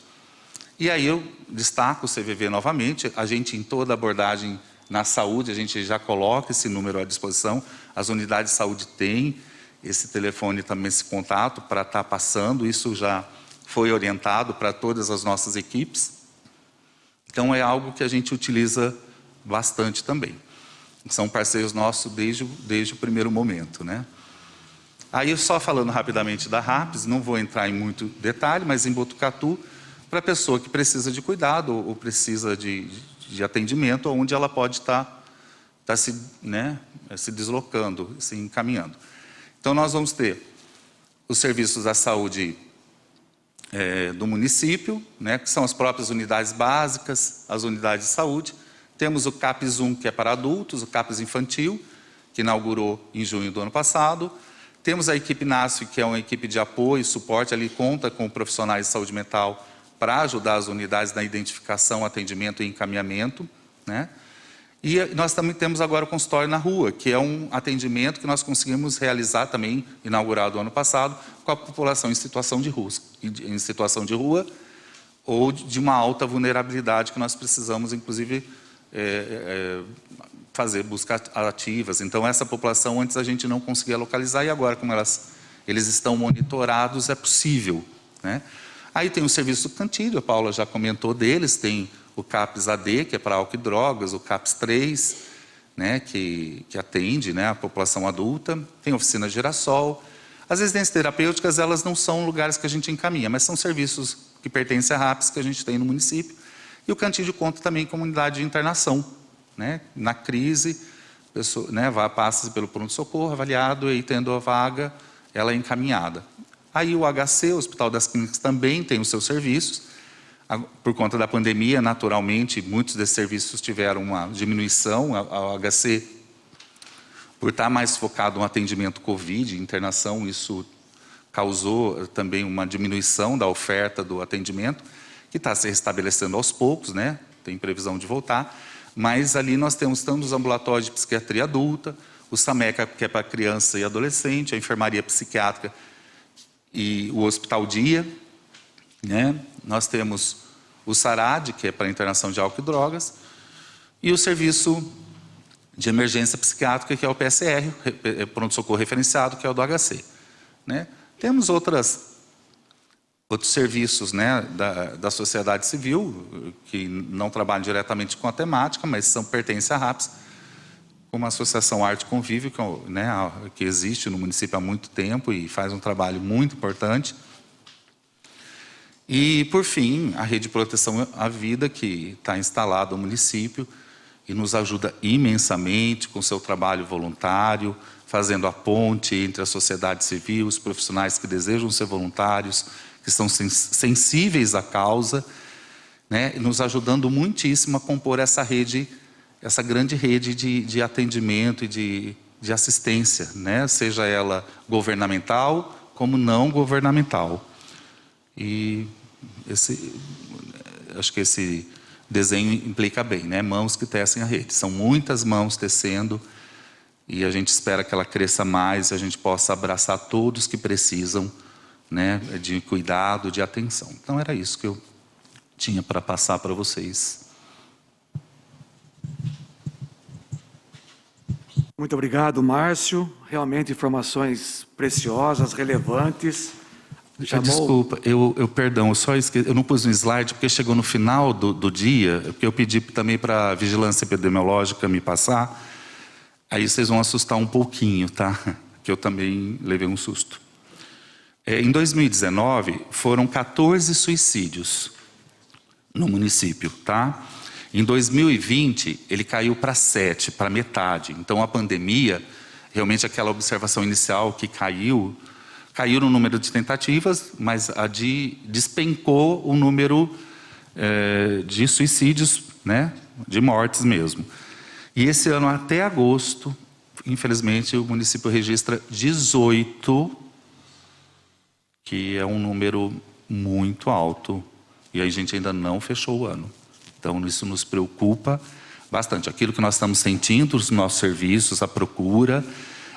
E aí eu destaco o CVV novamente, a gente em toda abordagem na saúde, a gente já coloca esse número à disposição, as unidades de saúde têm esse telefone também, esse contato para estar passando, isso já foi orientado para todas as nossas equipes. Então é algo que a gente utiliza bastante também. são parceiros nossos desde o primeiro momento, né? Aí, só falando rapidamente da RAPS, não vou entrar em muito detalhe, mas em Botucatu, para a pessoa que precisa de cuidado ou precisa de atendimento, onde ela pode estar se deslocando, se encaminhando. Então, nós vamos ter os serviços da saúde do município, né, que são as próprias unidades básicas, as unidades de saúde. Temos o CAPS 1, que é para adultos, o CAPS infantil, que inaugurou em junho do ano passado. Temos a equipe NASF, que é uma equipe de apoio e suporte, ali conta com profissionais de saúde mental para ajudar as unidades na identificação, atendimento e encaminhamento, né? E nós também temos agora o consultório na rua, que é um atendimento que nós conseguimos realizar também, inaugurado ano passado, com a população em situação de rua ou de uma alta vulnerabilidade que nós precisamos, inclusive, fazer buscas ativas. Então, essa população, antes a gente não conseguia localizar, e agora, como eles estão monitorados, é possível, né? Aí tem o serviço do cantilho, a Paula já comentou deles, tem o CAPS AD, que é para álcool e drogas, o CAPS 3, né, que atende, né, a população adulta, tem a oficina Girassol. As residências terapêuticas, elas não são lugares que a gente encaminha, mas são serviços que pertencem à RAPS, que a gente tem no município. E o cantilho conta também com unidade de internação, né, na crise, pessoa, né, passa pelo pronto-socorro, avaliado, e tendo a vaga, ela é encaminhada. Aí o HC, o Hospital das Clínicas, também tem os seus serviços. Por conta da pandemia, naturalmente, muitos desses serviços tiveram uma diminuição. A HC, por estar mais focado no atendimento Covid, internação, isso causou também uma diminuição da oferta do atendimento, que está se restabelecendo aos poucos, né? Tem previsão de voltar. Mas ali nós temos tanto os ambulatórios de psiquiatria adulta, o SAMECA, que é para criança e adolescente, a enfermaria psiquiátrica e o Hospital Dia, né? Nós temos o SARAD, que é para internação de álcool e drogas, e o serviço de emergência psiquiátrica, que é o PSR, pronto-socorro referenciado, que é o do HC, né? Temos outros serviços, né, da sociedade civil, que não trabalham diretamente com a temática, mas pertencem à RAPS, como a Associação Arte Convívio, que existe no município há muito tempo e faz um trabalho muito importante. E, por fim, a Rede de Proteção à Vida, que está instalada no município e nos ajuda imensamente com seu trabalho voluntário, fazendo a ponte entre a sociedade civil, os profissionais que desejam ser voluntários, que são sensíveis à causa, né, nos ajudando muitíssimo a compor essa rede, essa grande rede de atendimento e de assistência, né, seja ela governamental como não governamental. E acho que esse desenho implica bem, né? Mãos que tecem a rede. São muitas mãos tecendo e a gente espera que ela cresça mais e a gente possa abraçar todos que precisam, né, de cuidado, de atenção. Então era isso que eu tinha para passar para vocês. Muito obrigado, Márcio. Realmente informações preciosas, relevantes. Desculpa, perdão, eu só esqueci, eu não pus no slide porque chegou no final do dia, porque eu pedi também para a vigilância epidemiológica me passar, aí vocês vão assustar um pouquinho, tá? Que eu também levei um susto. Em 2019, foram 14 suicídios no município, tá? Em 2020, ele caiu para 7, para metade. Então, a pandemia, realmente aquela observação inicial que caiu no número de tentativas, mas despencou o número de suicídios, né, de mortes mesmo. E esse ano, até agosto, infelizmente, o município registra 18, que é um número muito alto, e a gente ainda não fechou o ano. Então, isso nos preocupa bastante. Aquilo que nós estamos sentindo nos nossos serviços, a procura,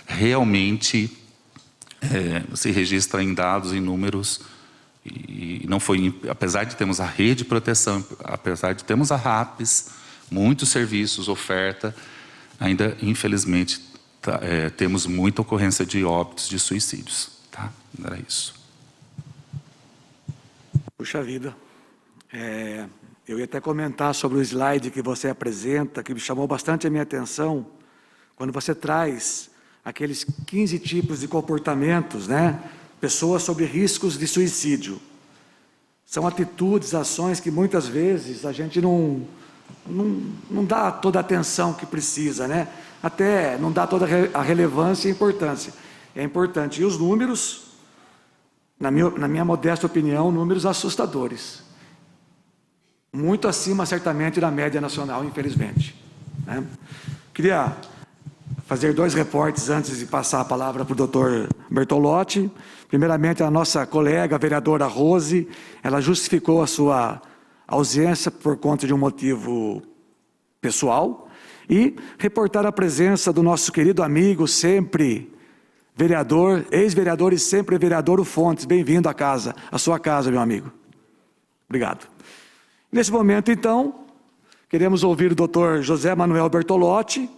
realmente se registra em dados, em números, e não foi, apesar de termos a rede de proteção, apesar de termos a RAPS, muitos serviços, oferta, ainda, infelizmente, temos muita ocorrência de óbitos, de suicídios. Tá? Era isso. Puxa vida. Eu ia até comentar sobre o slide que você apresenta, que me chamou bastante a minha atenção, quando você traz aqueles 15 tipos de comportamentos, né? Pessoas sob riscos de suicídio. São atitudes, ações que muitas vezes a gente não dá toda a atenção que precisa, né? Até não dá toda a relevância e importância. É importante. E os números, na minha modesta opinião, números assustadores. Muito acima, certamente, da média nacional, infelizmente, né? Queria fazer 2 reportes antes de passar a palavra para o doutor Bertolotti. Primeiramente, a nossa colega, a vereadora Rose, ela justificou a sua ausência por conta de um motivo pessoal, e reportar a presença do nosso querido amigo, sempre vereador, ex-vereador e sempre vereador, o Fontes. Bem-vindo à casa, à sua casa, meu amigo. Obrigado. Nesse momento, então, queremos ouvir o doutor José Manuel Bertolotti.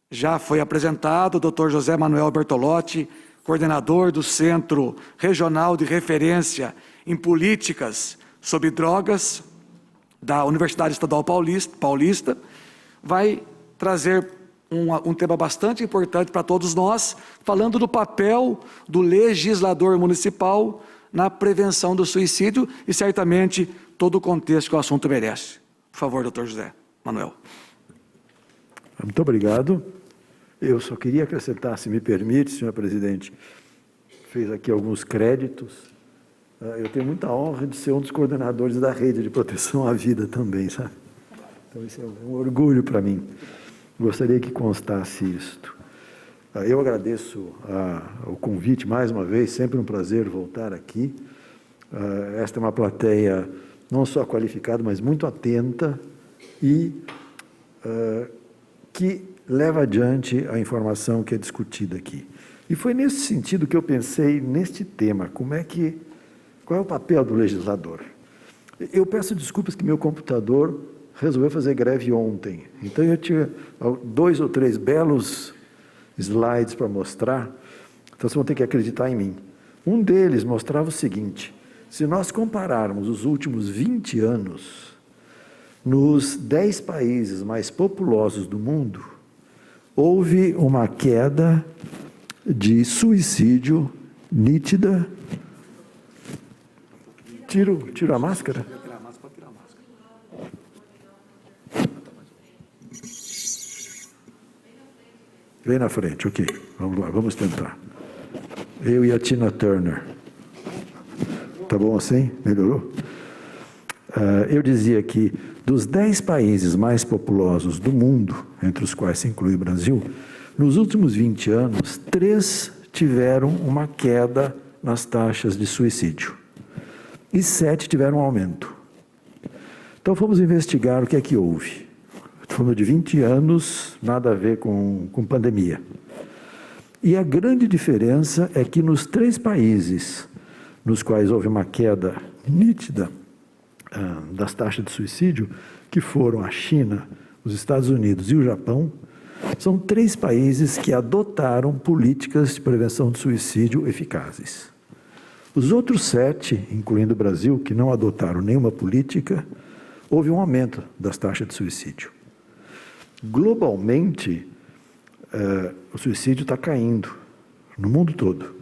Já foi apresentado o doutor José Manuel Bertolotti, coordenador do Centro Regional de Referência em Políticas sobre Drogas da Universidade Estadual Paulista, vai trazer um tema bastante importante para todos nós, falando do papel do legislador municipal na prevenção do suicídio e certamente todo o contexto que o assunto merece. Por favor, doutor José Manuel. Muito obrigado. Eu só queria acrescentar, se me permite, senhor presidente, fez aqui alguns créditos. Eu tenho muita honra de ser um dos coordenadores da rede de proteção à vida também, sabe? Então, isso é um orgulho para mim. Gostaria que constasse isto. Eu agradeço o convite mais uma vez, sempre um prazer voltar aqui. Esta é uma plateia não só qualificada, mas muito atenta e que leva adiante a informação que é discutida aqui. E foi nesse sentido que eu pensei neste tema, qual é o papel do legislador? Eu peço desculpas que meu computador resolveu fazer greve ontem, então eu tinha 2 ou 3 belos slides para mostrar, então vocês vão ter que acreditar em mim. Um deles mostrava o seguinte: se nós compararmos os últimos 20 anos, nos 10 países mais populosos do mundo, houve uma queda de suicídio nítida. Tiro a máscara? Vem na frente, ok. Vamos lá, vamos tentar. Eu e a Tina Turner. Tá bom assim? Melhorou? Eu dizia que dos 10 países mais populosos do mundo, entre os quais se inclui o Brasil, nos últimos 20 anos, 3 tiveram uma queda nas taxas de suicídio e 7 tiveram um aumento. Então vamos investigar o que é que houve. Estou falando de 20 anos, nada a ver com pandemia. E a grande diferença é que nos 3 países nos quais houve uma queda nítida das taxas de suicídio, que foram a China, os Estados Unidos e o Japão, são 3 países que adotaram políticas de prevenção de suicídio eficazes. Os outros 7, incluindo o Brasil, que não adotaram nenhuma política, houve um aumento das taxas de suicídio. Globalmente, o suicídio está caindo no mundo todo.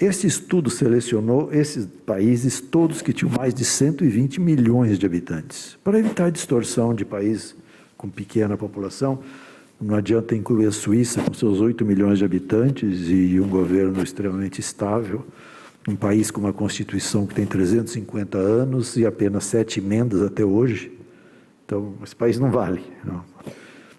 Esse estudo selecionou esses países todos que tinham mais de 120 milhões de habitantes. Para evitar distorção de país com pequena população, não adianta incluir a Suíça com seus 8 milhões de habitantes e um governo extremamente estável, um país com uma Constituição que tem 350 anos e apenas 7 emendas até hoje. Então, esse país não vale,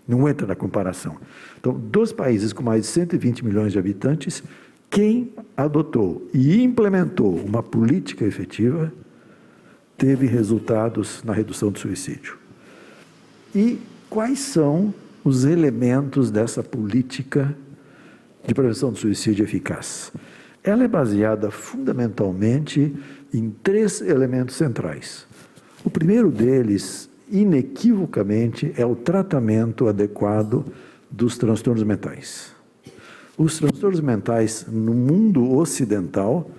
não entra na comparação. Então, dos países com mais de 120 milhões de habitantes, quem adotou e implementou uma política efetiva teve resultados na redução do suicídio. E quais são os elementos dessa política de prevenção do suicídio eficaz? Ela é baseada fundamentalmente em 3 elementos centrais. O primeiro deles, inequivocamente, é o tratamento adequado dos transtornos mentais. Os transtornos mentais no mundo ocidental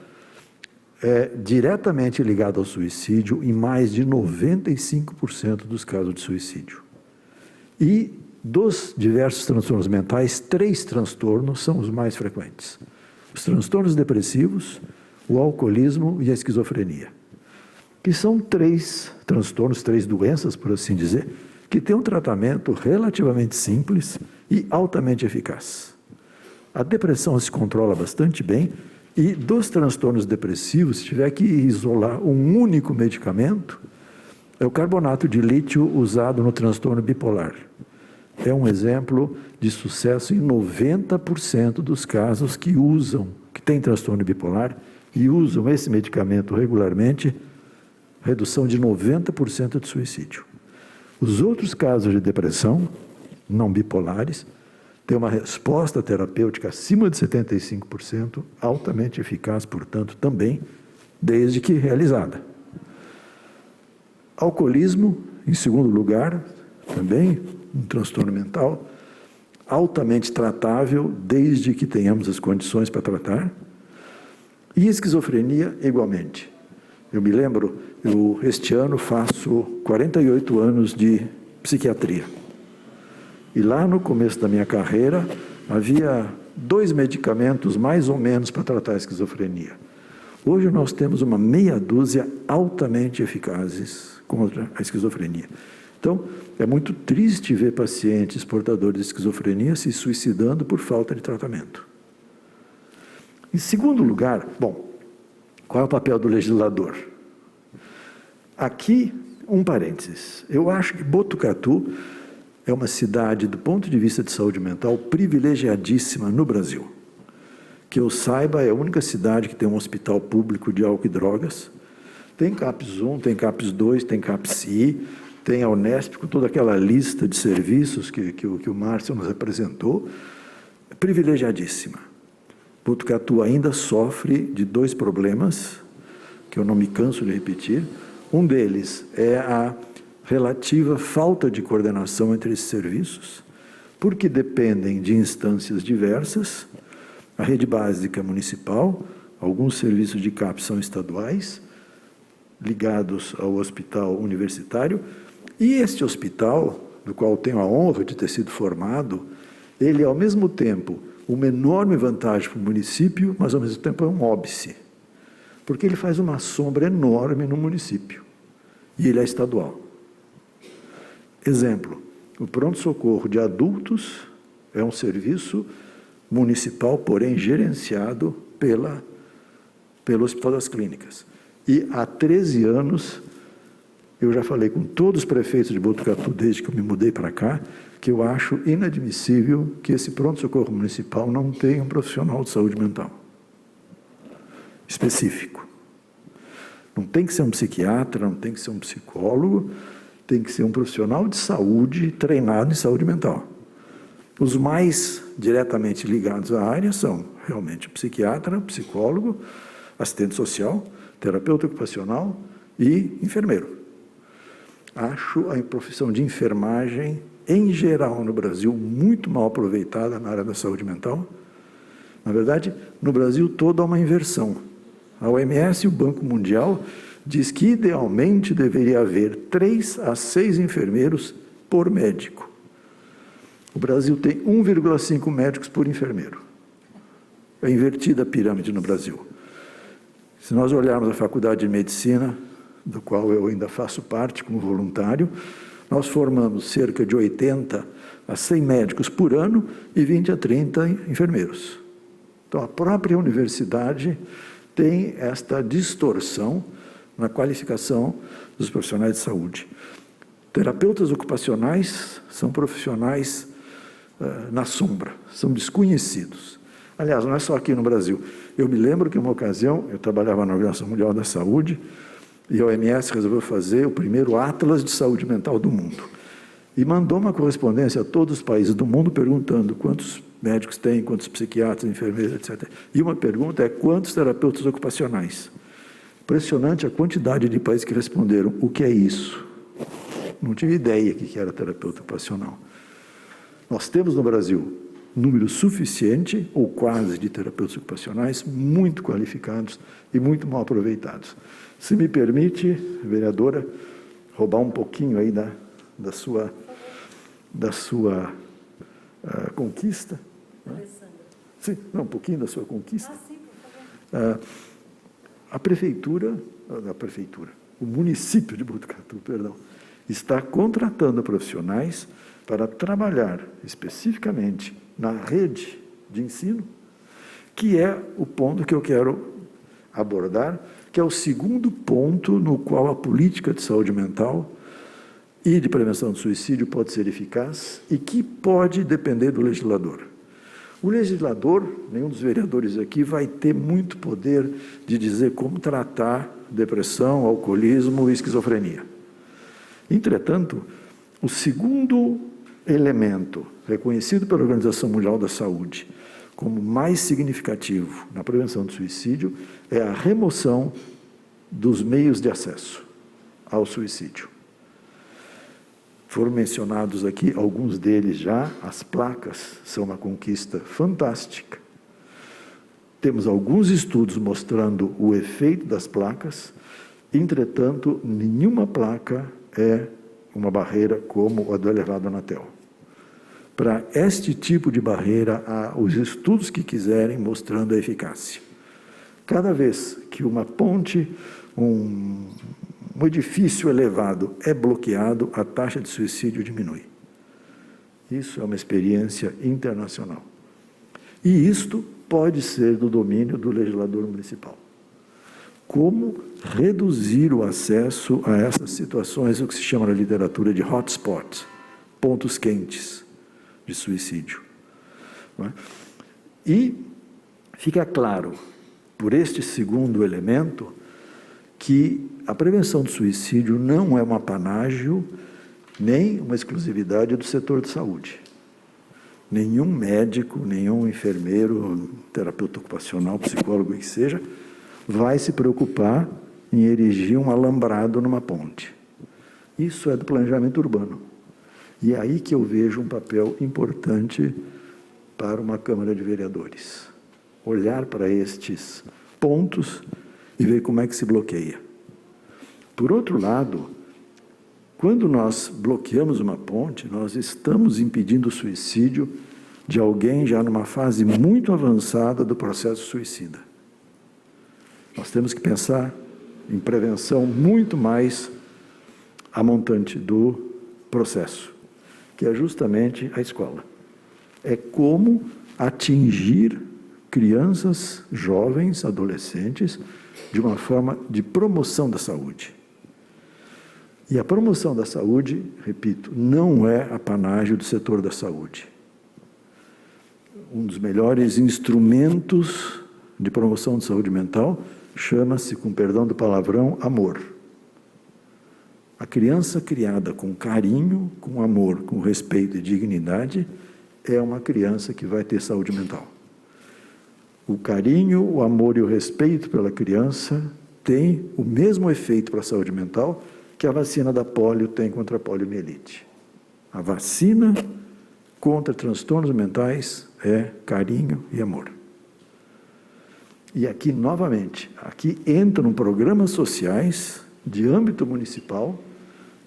é diretamente ligado ao suicídio em mais de 95% dos casos de suicídio. E dos diversos transtornos mentais, 3 transtornos são os mais frequentes: os transtornos depressivos, o alcoolismo e a esquizofrenia, que são 3 transtornos, 3 doenças, por assim dizer, que têm um tratamento relativamente simples e altamente eficaz. A depressão se controla bastante bem e dos transtornos depressivos, se tiver que isolar um único medicamento, é o carbonato de lítio usado no transtorno bipolar. É um exemplo de sucesso em 90% dos casos que têm transtorno bipolar e usam esse medicamento regularmente, redução de 90% de suicídio. Os outros casos de depressão, não bipolares, têm uma resposta terapêutica acima de 75%, altamente eficaz, portanto, também, desde que realizada. Alcoolismo, em segundo lugar, também um transtorno mental, altamente tratável, desde que tenhamos as condições para tratar. E esquizofrenia, igualmente. Eu me lembro, este ano faço 48 anos de psiquiatria. E lá no começo da minha carreira, havia 2 medicamentos mais ou menos para tratar a esquizofrenia. Hoje nós temos uma meia dúzia altamente eficazes contra a esquizofrenia. Então, é muito triste ver pacientes portadores de esquizofrenia se suicidando por falta de tratamento. Em segundo lugar, bom, qual é o papel do legislador? Aqui, um parênteses. Eu acho que Botucatu é uma cidade, do ponto de vista de saúde mental, privilegiadíssima no Brasil. Que eu saiba, é a única cidade que tem um hospital público de álcool e drogas. Tem CAPS 1, tem CAPS 2, tem CAPS-I, tem a Unesp, com toda aquela lista de serviços que o Márcio nos apresentou. É privilegiadíssima. Botucatu ainda sofre de 2 problemas, que eu não me canso de repetir. Um deles é a relativa falta de coordenação entre esses serviços, porque dependem de instâncias diversas. A rede básica municipal, alguns serviços de CAPS são estaduais, ligados ao hospital universitário, e este hospital, do qual tenho a honra de ter sido formado, ele é ao mesmo tempo uma enorme vantagem para o município, mas ao mesmo tempo é um óbice, porque ele faz uma sombra enorme no município, e ele é estadual. Exemplo, o pronto-socorro de adultos é um serviço municipal, porém gerenciado pelo Hospital das Clínicas. E há 13 anos, eu já falei com todos os prefeitos de Botucatu, desde que eu me mudei para cá, que eu acho inadmissível que esse pronto-socorro municipal não tenha um profissional de saúde mental específico. Não tem que ser um psiquiatra, não tem que ser um psicólogo, tem que ser um profissional de saúde treinado em saúde mental. Os mais diretamente ligados à área são realmente o psiquiatra, o psicólogo, assistente social, terapeuta ocupacional e enfermeiro. Acho a profissão de enfermagem, em geral no Brasil, muito mal aproveitada na área da saúde mental. Na verdade, no Brasil todo há uma inversão. A OMS e o Banco Mundial diz que idealmente deveria haver 3 a 6 enfermeiros por médico. O Brasil tem 1,5 médicos por enfermeiro. É invertida a pirâmide no Brasil. Se nós olharmos a Faculdade de Medicina, do qual eu ainda faço parte como voluntário, nós formamos cerca de 80 a 100 médicos por ano e 20 a 30 enfermeiros. Então, a própria universidade tem esta distorção na qualificação dos profissionais de saúde. Terapeutas ocupacionais são profissionais na sombra, são desconhecidos. Aliás, não é só aqui no Brasil. Eu me lembro que, em uma ocasião, eu trabalhava na Organização Mundial da Saúde e a OMS resolveu fazer o primeiro Atlas de Saúde Mental do mundo. E mandou uma correspondência a todos os países do mundo perguntando quantos médicos tem, quantos psiquiatras, enfermeiros, etc. E uma pergunta é quantos terapeutas ocupacionais. Impressionante a quantidade de países que responderam o que é isso. Não tive ideia que era terapeuta ocupacional. Nós temos no Brasil número suficiente, ou quase, de terapeutas ocupacionais muito qualificados e muito mal aproveitados. Se me permite, vereadora, roubar um pouquinho aí da da sua conquista. Sim, não, um pouquinho da sua conquista. sim, por favor. O município de Botucatu, perdão, está contratando profissionais para trabalhar especificamente na rede de ensino, que é o ponto que eu quero abordar, que é o segundo ponto no qual a política de saúde mental e de prevenção do suicídio pode ser eficaz e que pode depender do legislador. O legislador, nenhum dos vereadores aqui, vai ter muito poder de dizer como tratar depressão, alcoolismo e esquizofrenia. Entretanto, o segundo elemento reconhecido pela Organização Mundial da Saúde como mais significativo na prevenção do suicídio é a remoção dos meios de acesso ao suicídio. Foram mencionados aqui alguns deles já, as placas são uma conquista fantástica. Temos alguns estudos mostrando o efeito das placas, entretanto, nenhuma placa é uma barreira como a do elevado Anatel. Para este tipo de barreira, há os estudos que quiserem mostrando a eficácia. Cada vez que uma ponte, um edifício elevado é bloqueado, a taxa de suicídio diminui. Isso é uma experiência internacional. E isto pode ser do domínio do legislador municipal. Como reduzir o acesso a essas situações, o que se chama na literatura de hotspots, pontos quentes de suicídio. Não é? E fica claro, por este segundo elemento, que a prevenção do suicídio não é um apanágio, nem uma exclusividade do setor de saúde. Nenhum médico, nenhum enfermeiro, terapeuta ocupacional, psicólogo que seja, vai se preocupar em erigir um alambrado numa ponte. Isso é do planejamento urbano. E é aí que eu vejo um papel importante para uma Câmara de Vereadores. Olhar para estes pontos e ver como é que se bloqueia. Por outro lado, quando nós bloqueamos uma ponte, nós estamos impedindo o suicídio de alguém já numa fase muito avançada do processo suicida. Nós temos que pensar em prevenção muito mais a montante do processo, que é justamente a escola. É como atingir crianças, jovens, adolescentes, de uma forma de promoção da saúde. E a promoção da saúde, repito, não é apanágio do setor da saúde. Um dos melhores instrumentos de promoção de saúde mental chama-se, com perdão do palavrão, amor. A criança criada com carinho, com amor, com respeito e dignidade, é uma criança que vai ter saúde mental. O carinho, o amor e o respeito pela criança têm o mesmo efeito para a saúde mental que a vacina da polio tem contra a poliomielite. A vacina contra transtornos mentais é carinho e amor. E aqui, novamente, aqui entram programas sociais de âmbito municipal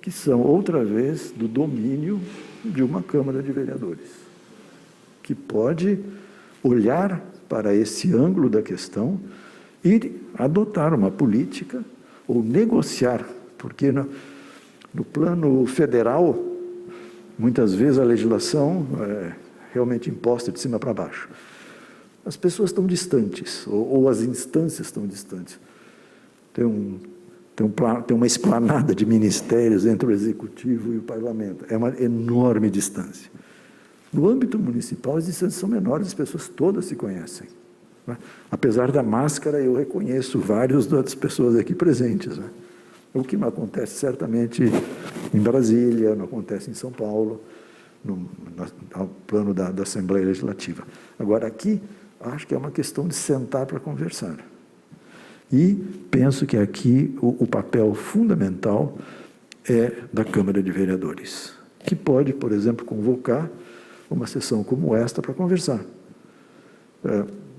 que são, outra vez, do domínio de uma Câmara de Vereadores, que pode olhar para esse ângulo da questão e adotar uma política ou negociar, porque no plano federal, muitas vezes a legislação é realmente imposta de cima para baixo. As pessoas estão distantes, ou as instâncias estão distantes. Tem uma esplanada de ministérios entre o Executivo e o Parlamento. É uma enorme distância. No âmbito municipal, as distâncias são menores, as pessoas todas se conhecem. Né? Apesar da máscara, eu reconheço várias das pessoas aqui presentes. Né? O que não acontece certamente em Brasília, não acontece em São Paulo, no plano da Assembleia Legislativa. Agora, aqui, acho que é uma questão de sentar para conversar. E penso que aqui o papel fundamental é da Câmara de Vereadores, que pode, por exemplo, convocar uma sessão como esta para conversar.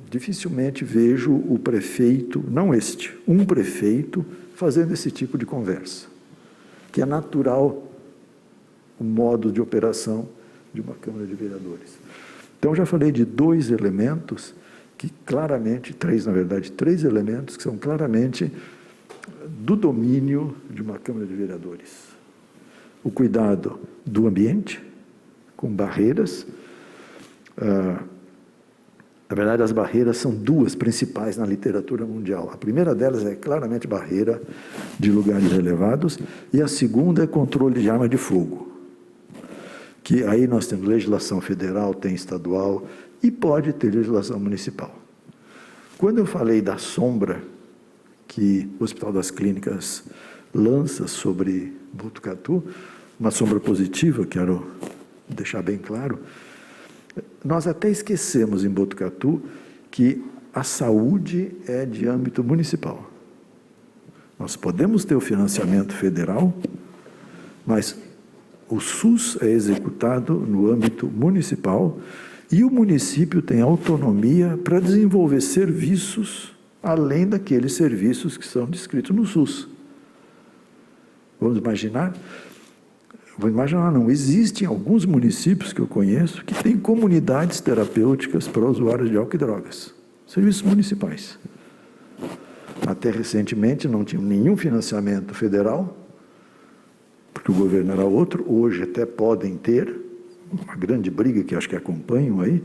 Dificilmente vejo o prefeito, não este, um prefeito, fazendo esse tipo de conversa, que é natural o modo de operação de uma Câmara de Vereadores. Então, já falei de 2 elementos que claramente, 3 na verdade, 3 elementos que são claramente do domínio de uma Câmara de Vereadores. O cuidado do ambiente, com barreiras. Na verdade, as barreiras são 2 principais na literatura mundial. A primeira delas é claramente barreira de lugares elevados, e a segunda é controle de arma de fogo. Que aí nós temos legislação federal, tem estadual e pode ter legislação municipal. Quando eu falei da sombra que o Hospital das Clínicas lança sobre Botucatu, uma sombra positiva, quero deixar bem claro, nós até esquecemos em Botucatu que a saúde é de âmbito municipal. Nós podemos ter o financiamento federal, mas o SUS é executado no âmbito municipal e o município tem autonomia para desenvolver serviços além daqueles serviços que são descritos no SUS. Vamos imaginar? Vou imaginar, não. Existem alguns municípios que eu conheço que têm comunidades terapêuticas para usuários de álcool e drogas. Serviços municipais. Até recentemente não tinham nenhum financiamento federal, porque o governo era outro. Hoje até podem ter, uma grande briga que acho que acompanham aí,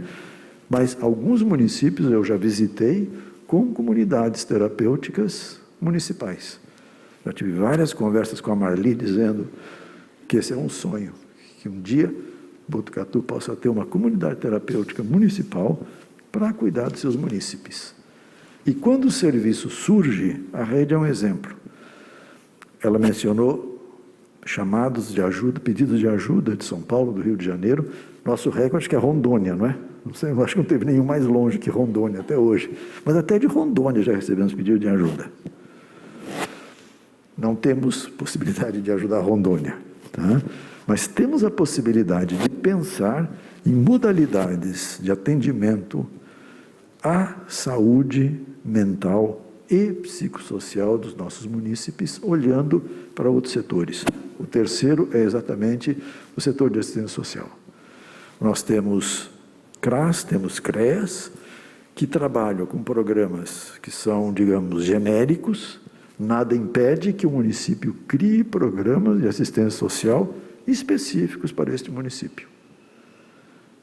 mas alguns municípios eu já visitei com comunidades terapêuticas municipais. Já tive várias conversas com a Marli dizendo que esse é um sonho, que um dia Botucatu possa ter uma comunidade terapêutica municipal para cuidar dos seus munícipes. E quando o serviço surge, a rede é um exemplo. Ela mencionou chamados de ajuda, pedidos de ajuda de São Paulo, do Rio de Janeiro. Nosso recorde acho que é Rondônia, não é? Não sei, acho que não teve nenhum mais longe que Rondônia até hoje. Mas até de Rondônia já recebemos pedido de ajuda. Não temos possibilidade de ajudar Rondônia, tá? Mas temos a possibilidade de pensar em modalidades de atendimento à saúde mental e psicossocial dos nossos munícipes, olhando para outros setores. O terceiro é exatamente o setor de assistência social. Nós temos CRAS, temos CREAS, que trabalham com programas que são, digamos, genéricos. Nada impede que o município crie programas de assistência social específicos para este município.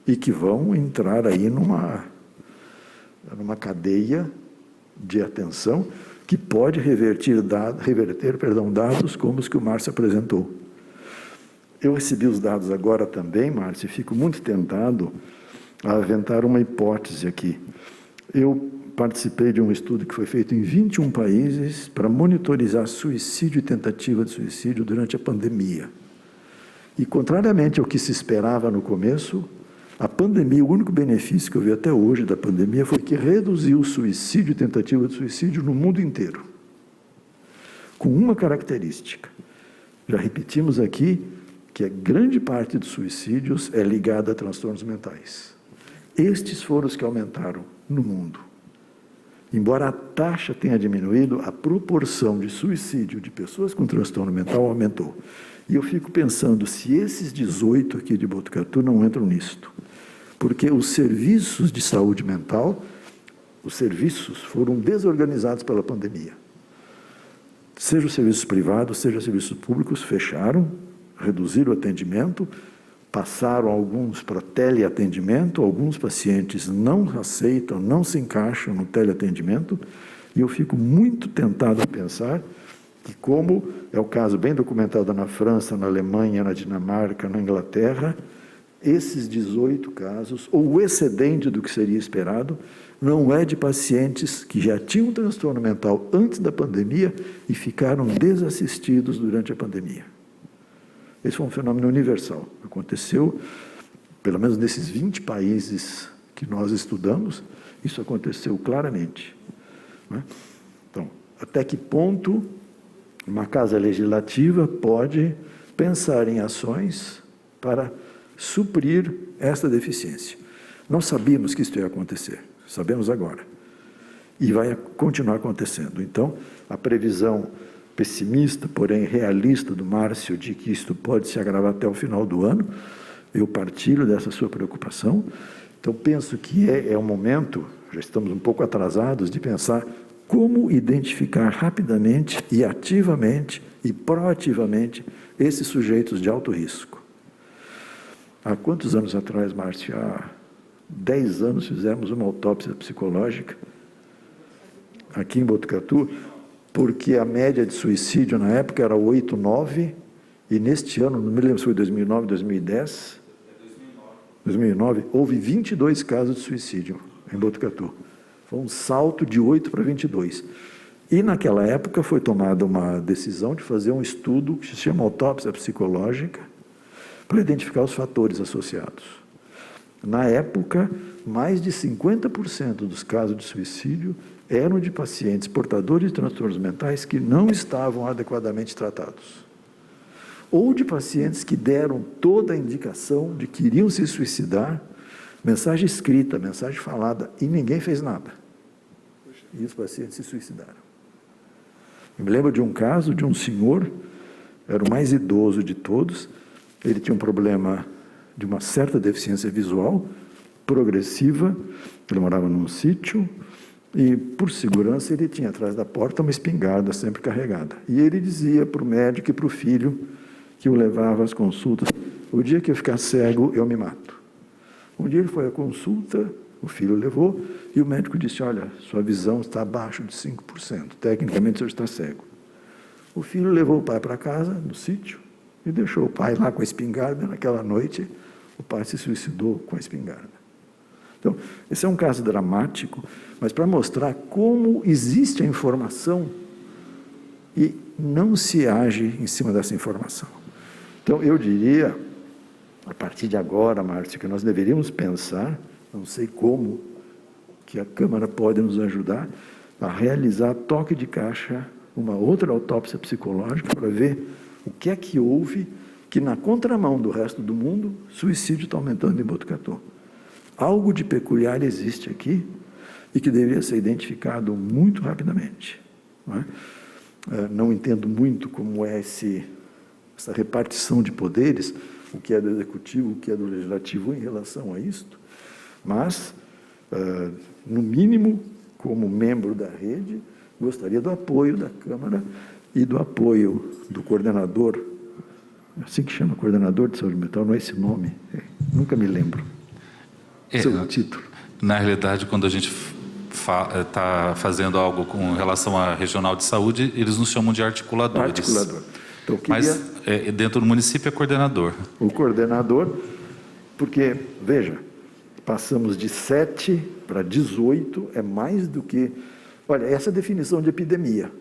E que vão entrar aí numa cadeia de atenção que pode reverter dados como os que o Márcio apresentou. Eu recebi os dados agora também, Márcio, e fico muito tentado a aventar uma hipótese aqui. Eu participei de um estudo que foi feito em 21 países para monitorizar suicídio e tentativa de suicídio durante a pandemia. E, contrariamente ao que se esperava no começo, a pandemia, o único benefício que eu vi até hoje da pandemia foi que reduziu o suicídio e tentativa de suicídio no mundo inteiro. Com uma característica. Já repetimos aqui que a grande parte dos suicídios é ligada a transtornos mentais. Estes foram os que aumentaram no mundo. Embora a taxa tenha diminuído, a proporção de suicídio de pessoas com transtorno mental aumentou. E eu fico pensando se esses 18 aqui de Botucatu não entram nisto. Porque os serviços de saúde mental, os serviços foram desorganizados pela pandemia. Seja os serviços privados, seja os serviços públicos, fecharam, reduziram o atendimento, passaram alguns para teleatendimento, alguns pacientes não aceitam, não se encaixam no teleatendimento, e eu fico muito tentado a pensar que, como é o caso bem documentado na França, na Alemanha, na Dinamarca, na Inglaterra, esses 18 casos, ou o excedente do que seria esperado, não é de pacientes que já tinham transtorno mental antes da pandemia e ficaram desassistidos durante a pandemia. Esse foi um fenômeno universal. Aconteceu, pelo menos nesses 20 países que nós estudamos, isso aconteceu claramente. Né? Então, até que ponto uma casa legislativa pode pensar em ações para suprir esta deficiência? Nós sabíamos que isso ia acontecer, sabemos agora. E vai continuar acontecendo. Então, a previsão pessimista, porém realista do Márcio, de que isto pode se agravar até o final do ano, Eu partilho dessa sua preocupação. Então, penso que é um momento, já estamos um pouco atrasados, de pensar como identificar rapidamente e ativamente e proativamente esses sujeitos de alto risco. Há quantos anos atrás, Márcia? Há 10 anos fizemos uma autópsia psicológica aqui em Botucatu, porque a média de suicídio na época era 8, 9, e neste ano, não me lembro se foi 2009, 2010, 2009, houve 22 casos de suicídio em Botucatu. Foi um salto de 8 para 22. E naquela época foi tomada uma decisão de fazer um estudo que se chama autópsia psicológica para identificar os fatores associados. Na época, mais de 50% dos casos de suicídio eram de pacientes portadores de transtornos mentais que não estavam adequadamente tratados. Ou de pacientes que deram toda a indicação de que iriam se suicidar, mensagem escrita, mensagem falada, e ninguém fez nada. E os pacientes se suicidaram. Eu me lembro de um caso de um senhor, era o mais idoso de todos, ele tinha um problema de uma certa deficiência visual, progressiva, ele morava num sítio, e por segurança ele tinha atrás da porta uma espingarda sempre carregada. E ele dizia para o médico e para o filho, que o levava às consultas, o dia que eu ficar cego, eu me mato. Um dia ele foi à consulta, o filho levou, e o médico disse, olha, sua visão está abaixo de 5%, tecnicamente o senhor está cego. O filho levou o pai para casa, no sítio, e deixou o pai lá com a espingarda. Naquela noite, o pai se suicidou com a espingarda. Então, esse é um caso dramático, mas para mostrar como existe a informação e não se age em cima dessa informação. Então, eu diria, a partir de agora, Márcia, que nós deveríamos pensar, não sei como, que a Câmara pode nos ajudar a realizar toque de caixa, uma outra autópsia psicológica, para ver o que é que houve, que na contramão do resto do mundo, suicídio está aumentando em Botucatu. Algo de peculiar existe aqui e que deveria ser identificado muito rapidamente. Não é? Não entendo muito como é essa repartição de poderes, o que é do Executivo, o que é do Legislativo em relação a isto, mas, no mínimo, como membro da rede, gostaria do apoio da Câmara e do apoio do coordenador, assim que chama, coordenador de saúde mental, não é esse nome, nunca me lembro. Seu título. Na realidade, quando a gente está fazendo algo com relação à regional de saúde, eles nos chamam de articuladores. Articulador. Então, mas dentro do município é coordenador. O coordenador, porque, veja, passamos de 7 para 18, é mais do que... Olha, essa é a definição de epidemia.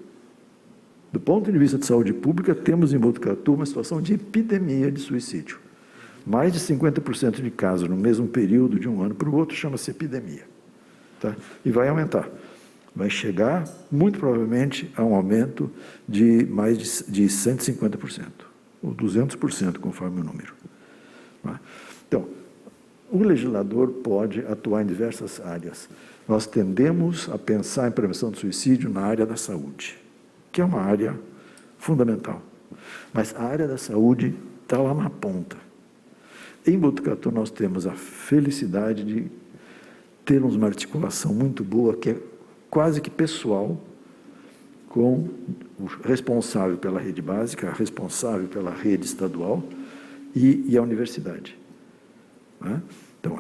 Do ponto de vista de saúde pública, temos em Botucatu uma situação de epidemia de suicídio. Mais de 50% de casos no mesmo período, de um ano para o outro, chama-se epidemia. Tá? E vai aumentar. Vai chegar, muito provavelmente, a um aumento de mais de 150%, ou 200%, conforme o número. Tá? Então, o legislador pode atuar em diversas áreas. Nós tendemos a pensar em prevenção do suicídio na área da saúde, que é uma área fundamental. Mas a área da saúde está lá na ponta. Em Botucatu, nós temos a felicidade de termos uma articulação muito boa, que é quase que pessoal, com o responsável pela rede básica, responsável pela rede estadual e a universidade. Né? Então,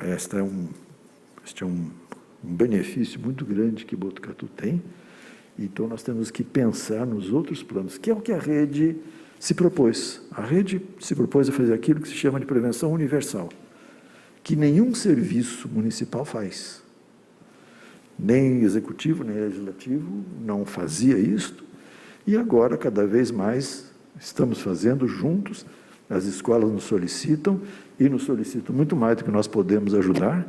este é um benefício muito grande que Botucatu tem. Então, nós temos que pensar nos outros planos, que é o que a rede se propôs. A rede se propôs a fazer aquilo que se chama de prevenção universal, que nenhum serviço municipal faz. Nem executivo, nem legislativo não fazia isto, e agora, cada vez mais, estamos fazendo juntos, as escolas nos solicitam, e nos solicitam muito mais do que nós podemos ajudar.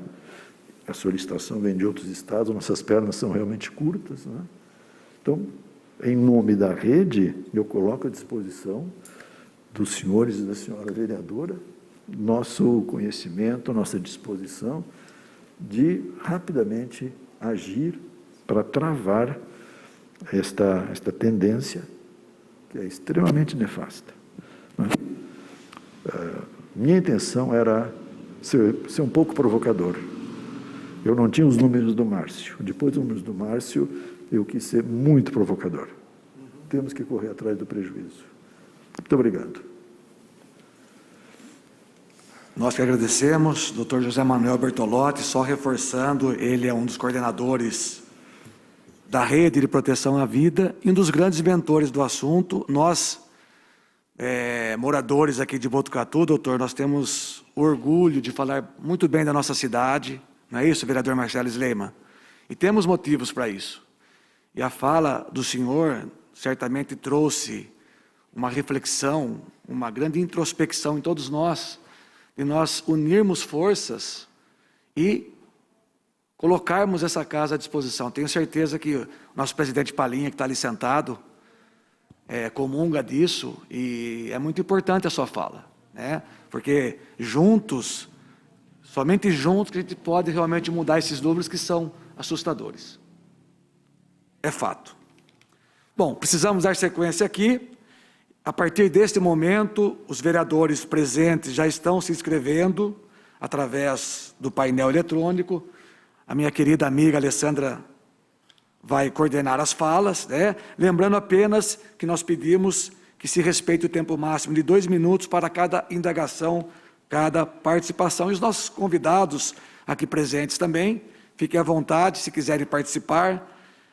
A solicitação vem de outros estados, nossas pernas são realmente curtas, né? Então, em nome da rede, eu coloco à disposição dos senhores e da senhora vereadora nosso conhecimento, nossa disposição de rapidamente agir para travar esta tendência que é extremamente nefasta. Né? Minha intenção era ser um pouco provocador. Eu não tinha os números do Márcio. Depois dos números do Márcio, eu quis ser muito provocador. Temos que correr atrás do prejuízo. Muito obrigado. Nós que agradecemos, Dr. José Manuel Bertolotti, só reforçando, ele é um dos coordenadores da Rede de Proteção à Vida e um dos grandes mentores do assunto. Nós, moradores aqui de Botucatu, doutor, nós temos orgulho de falar muito bem da nossa cidade, não é isso, vereador Marcelo Sleima? E temos motivos para isso. E a fala do senhor certamente trouxe uma reflexão, uma grande introspecção em todos nós, de nós unirmos forças e colocarmos essa casa à disposição. Tenho certeza que o nosso presidente Palinha, que está ali sentado, comunga disso, e é muito importante a sua fala, né? Porque juntos, somente juntos, que a gente pode realmente mudar esses números que são assustadores. É fato. Bom, precisamos dar sequência aqui. A partir deste momento, os vereadores presentes já estão se inscrevendo através do painel eletrônico. A minha querida amiga Alessandra vai coordenar as falas, né? Lembrando apenas que nós pedimos que se respeite o tempo máximo de 2 minutos para cada indagação, cada participação. E os nossos convidados aqui presentes também, fiquem à vontade, se quiserem participar,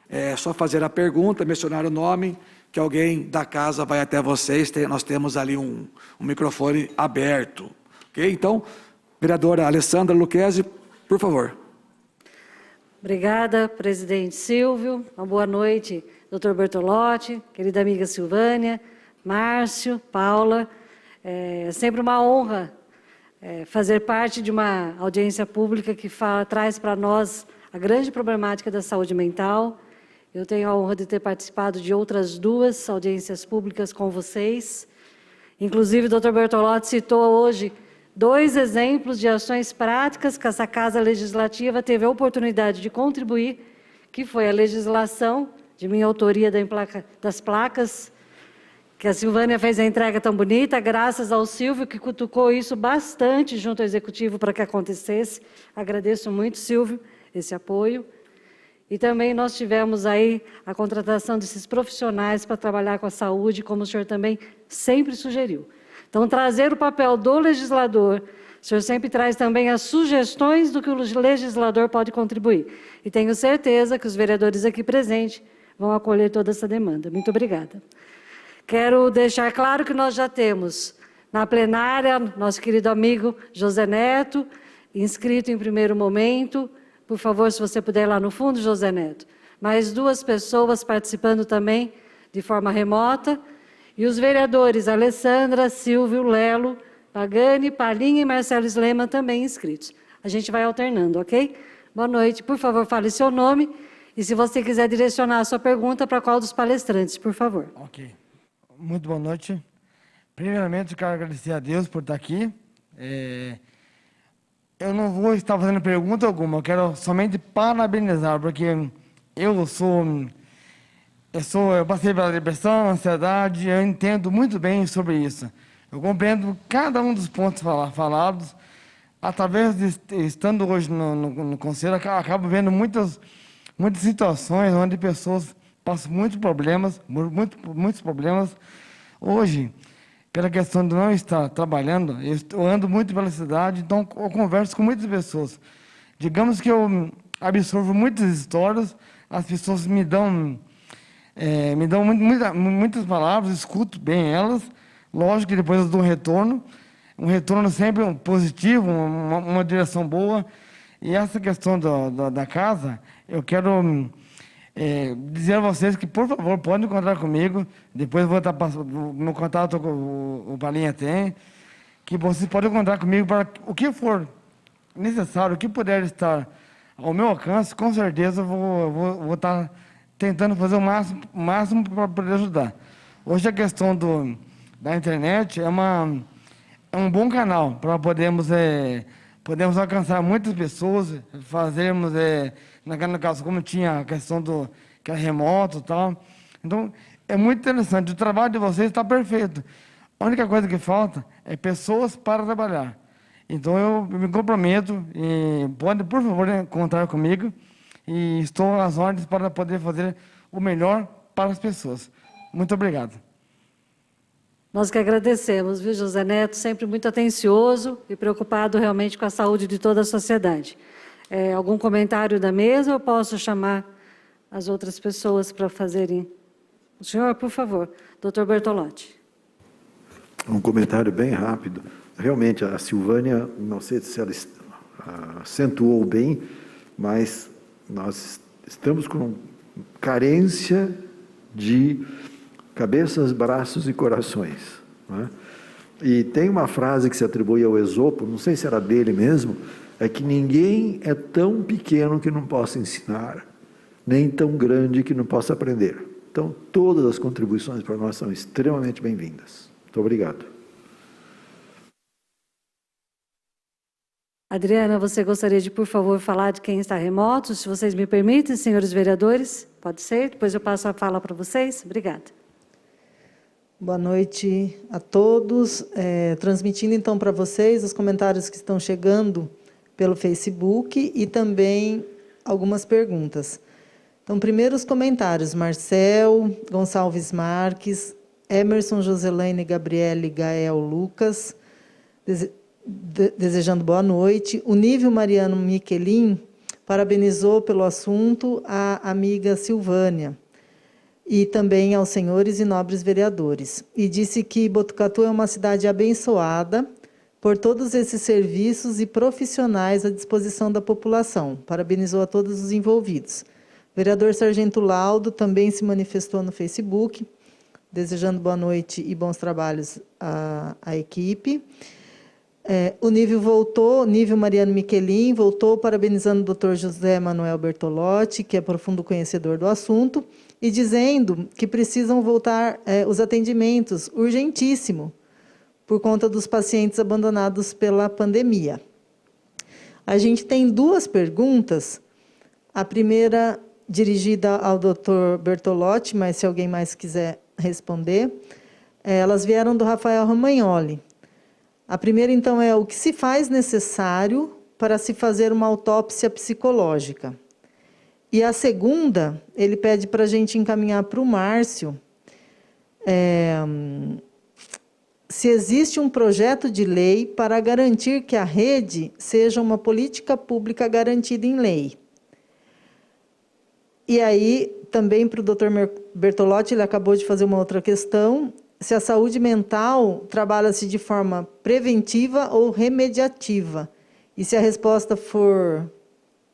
é só fazer a pergunta, mencionar o nome, que alguém da casa vai até vocês. Nós temos ali um microfone aberto. Ok? Então, vereadora Alessandra Lucchesi, por favor. Obrigada, presidente Silvio. Uma boa noite, doutor Bertolotti, querida amiga Silvânia, Márcio, Paula. É sempre uma honra fazer parte de uma audiência pública que traz para nós a grande problemática da saúde mental. Eu tenho a honra de ter participado de outras 2 audiências públicas com vocês. Inclusive, o doutor Bertolotti citou hoje 2 exemplos de ações práticas que essa Casa Legislativa teve a oportunidade de contribuir, que foi a legislação de minha autoria das placas, que a Silvânia fez a entrega tão bonita, graças ao Silvio, que cutucou isso bastante junto ao Executivo para que acontecesse. Agradeço muito, Silvio, esse apoio. E também nós tivemos aí a contratação desses profissionais para trabalhar com a saúde, como o senhor também sempre sugeriu. Então, trazer o papel do legislador, o senhor sempre traz também as sugestões do que o legislador pode contribuir. E tenho certeza que os vereadores aqui presentes vão acolher toda essa demanda. Muito obrigada. Quero deixar claro que nós já temos na plenária nosso querido amigo José Neto, inscrito em primeiro momento. Por favor, se você puder ir lá no fundo, José Neto. Mais 2 pessoas participando também de forma remota. E os vereadores Alessandra, Silvio, Lelo, Pagani, Palinha e Marcelo Sleima também inscritos. A gente vai alternando, ok? Boa noite. Por favor, fale seu nome. E se você quiser direcionar a sua pergunta para qual dos palestrantes, por favor. Ok. Muito boa noite. Primeiramente, eu quero agradecer a Deus por estar aqui. Eu não vou estar fazendo pergunta alguma, eu quero somente parabenizar, porque eu passei pela depressão, ansiedade, eu entendo muito bem sobre isso. Eu compreendo cada um dos pontos falados. Através de estando hoje no Conselho, acabo vendo muitas situações onde pessoas passam muitos problemas. Hoje, pela questão de não estar trabalhando, eu ando muito pela cidade, então eu converso com muitas pessoas. Digamos que eu absorvo muitas histórias, as pessoas me dão muitas palavras, escuto bem elas, lógico que depois eu dou um retorno sempre positivo, uma direção boa. E essa questão da casa, eu quero dizer a vocês que, por favor, podem encontrar comigo, depois eu vou estar passando o meu contato que o Palinha tem, que vocês podem encontrar comigo para o que for necessário, o que puder estar ao meu alcance, com certeza eu vou estar tentando fazer o máximo para poder ajudar. Hoje a questão da internet é um bom canal para podemos alcançar muitas pessoas, fazermos, no caso, como tinha a questão que é remoto e tal. Então, é muito interessante. O trabalho de vocês está perfeito. A única coisa que falta é pessoas para trabalhar. Então, eu me comprometo e pode, por favor, contar comigo e estou às ordens para poder fazer o melhor para as pessoas. Muito obrigado. Nós que agradecemos, viu, José Neto, sempre muito atencioso e preocupado realmente com a saúde de toda a sociedade. Algum comentário da mesa ou posso chamar as outras pessoas para fazerem? O senhor, por favor, doutor Bertolotti. Um comentário bem rápido. Realmente, a Silvânia, não sei se ela acentuou bem, mas nós estamos com carência de cabeças, braços e corações. Né? E tem uma frase que se atribui ao Esopo, não sei se era dele mesmo, é que ninguém é tão pequeno que não possa ensinar, nem tão grande que não possa aprender. Então, todas as contribuições para nós são extremamente bem-vindas. Muito obrigado. Adriana, você gostaria de, por favor, falar de quem está remoto, se vocês me permitem, senhores vereadores? Pode ser? Depois eu passo a fala para vocês. Obrigada. Boa noite a todos. Transmitindo, então, para vocês os comentários que estão chegando pelo Facebook e também algumas perguntas. Então, primeiro os comentários. Marcel, Gonçalves Marques, Emerson, Joselaine, Gabriele, Gael, Lucas, desejando boa noite. O Nívio Mariano Miquelin parabenizou pelo assunto a amiga Silvânia e também aos senhores e nobres vereadores. E disse que Botucatu é uma cidade abençoada por todos esses serviços e profissionais à disposição da população. Parabenizou a todos os envolvidos. O vereador Sargento Laudo também se manifestou no Facebook, desejando boa noite e bons trabalhos à equipe. O Nívio Mariano Miquelin voltou parabenizando o Dr. José Manuel Bertolotti, que é profundo conhecedor do assunto, e dizendo que precisam voltar os atendimentos, urgentíssimo, por conta dos pacientes abandonados pela pandemia. A gente tem duas perguntas, a primeira dirigida ao Dr. Bertolotti, mas se alguém mais quiser responder, elas vieram do Rafael Romagnoli. A primeira, então, é o que se faz necessário para se fazer uma autópsia psicológica. E a segunda, ele pede para a gente encaminhar para o Márcio se existe um projeto de lei para garantir que a rede seja uma política pública garantida em lei. E aí, também para o doutor Bertolotti, ele acabou de fazer uma outra questão, se a saúde mental trabalha-se de forma preventiva ou remediativa. E se a resposta for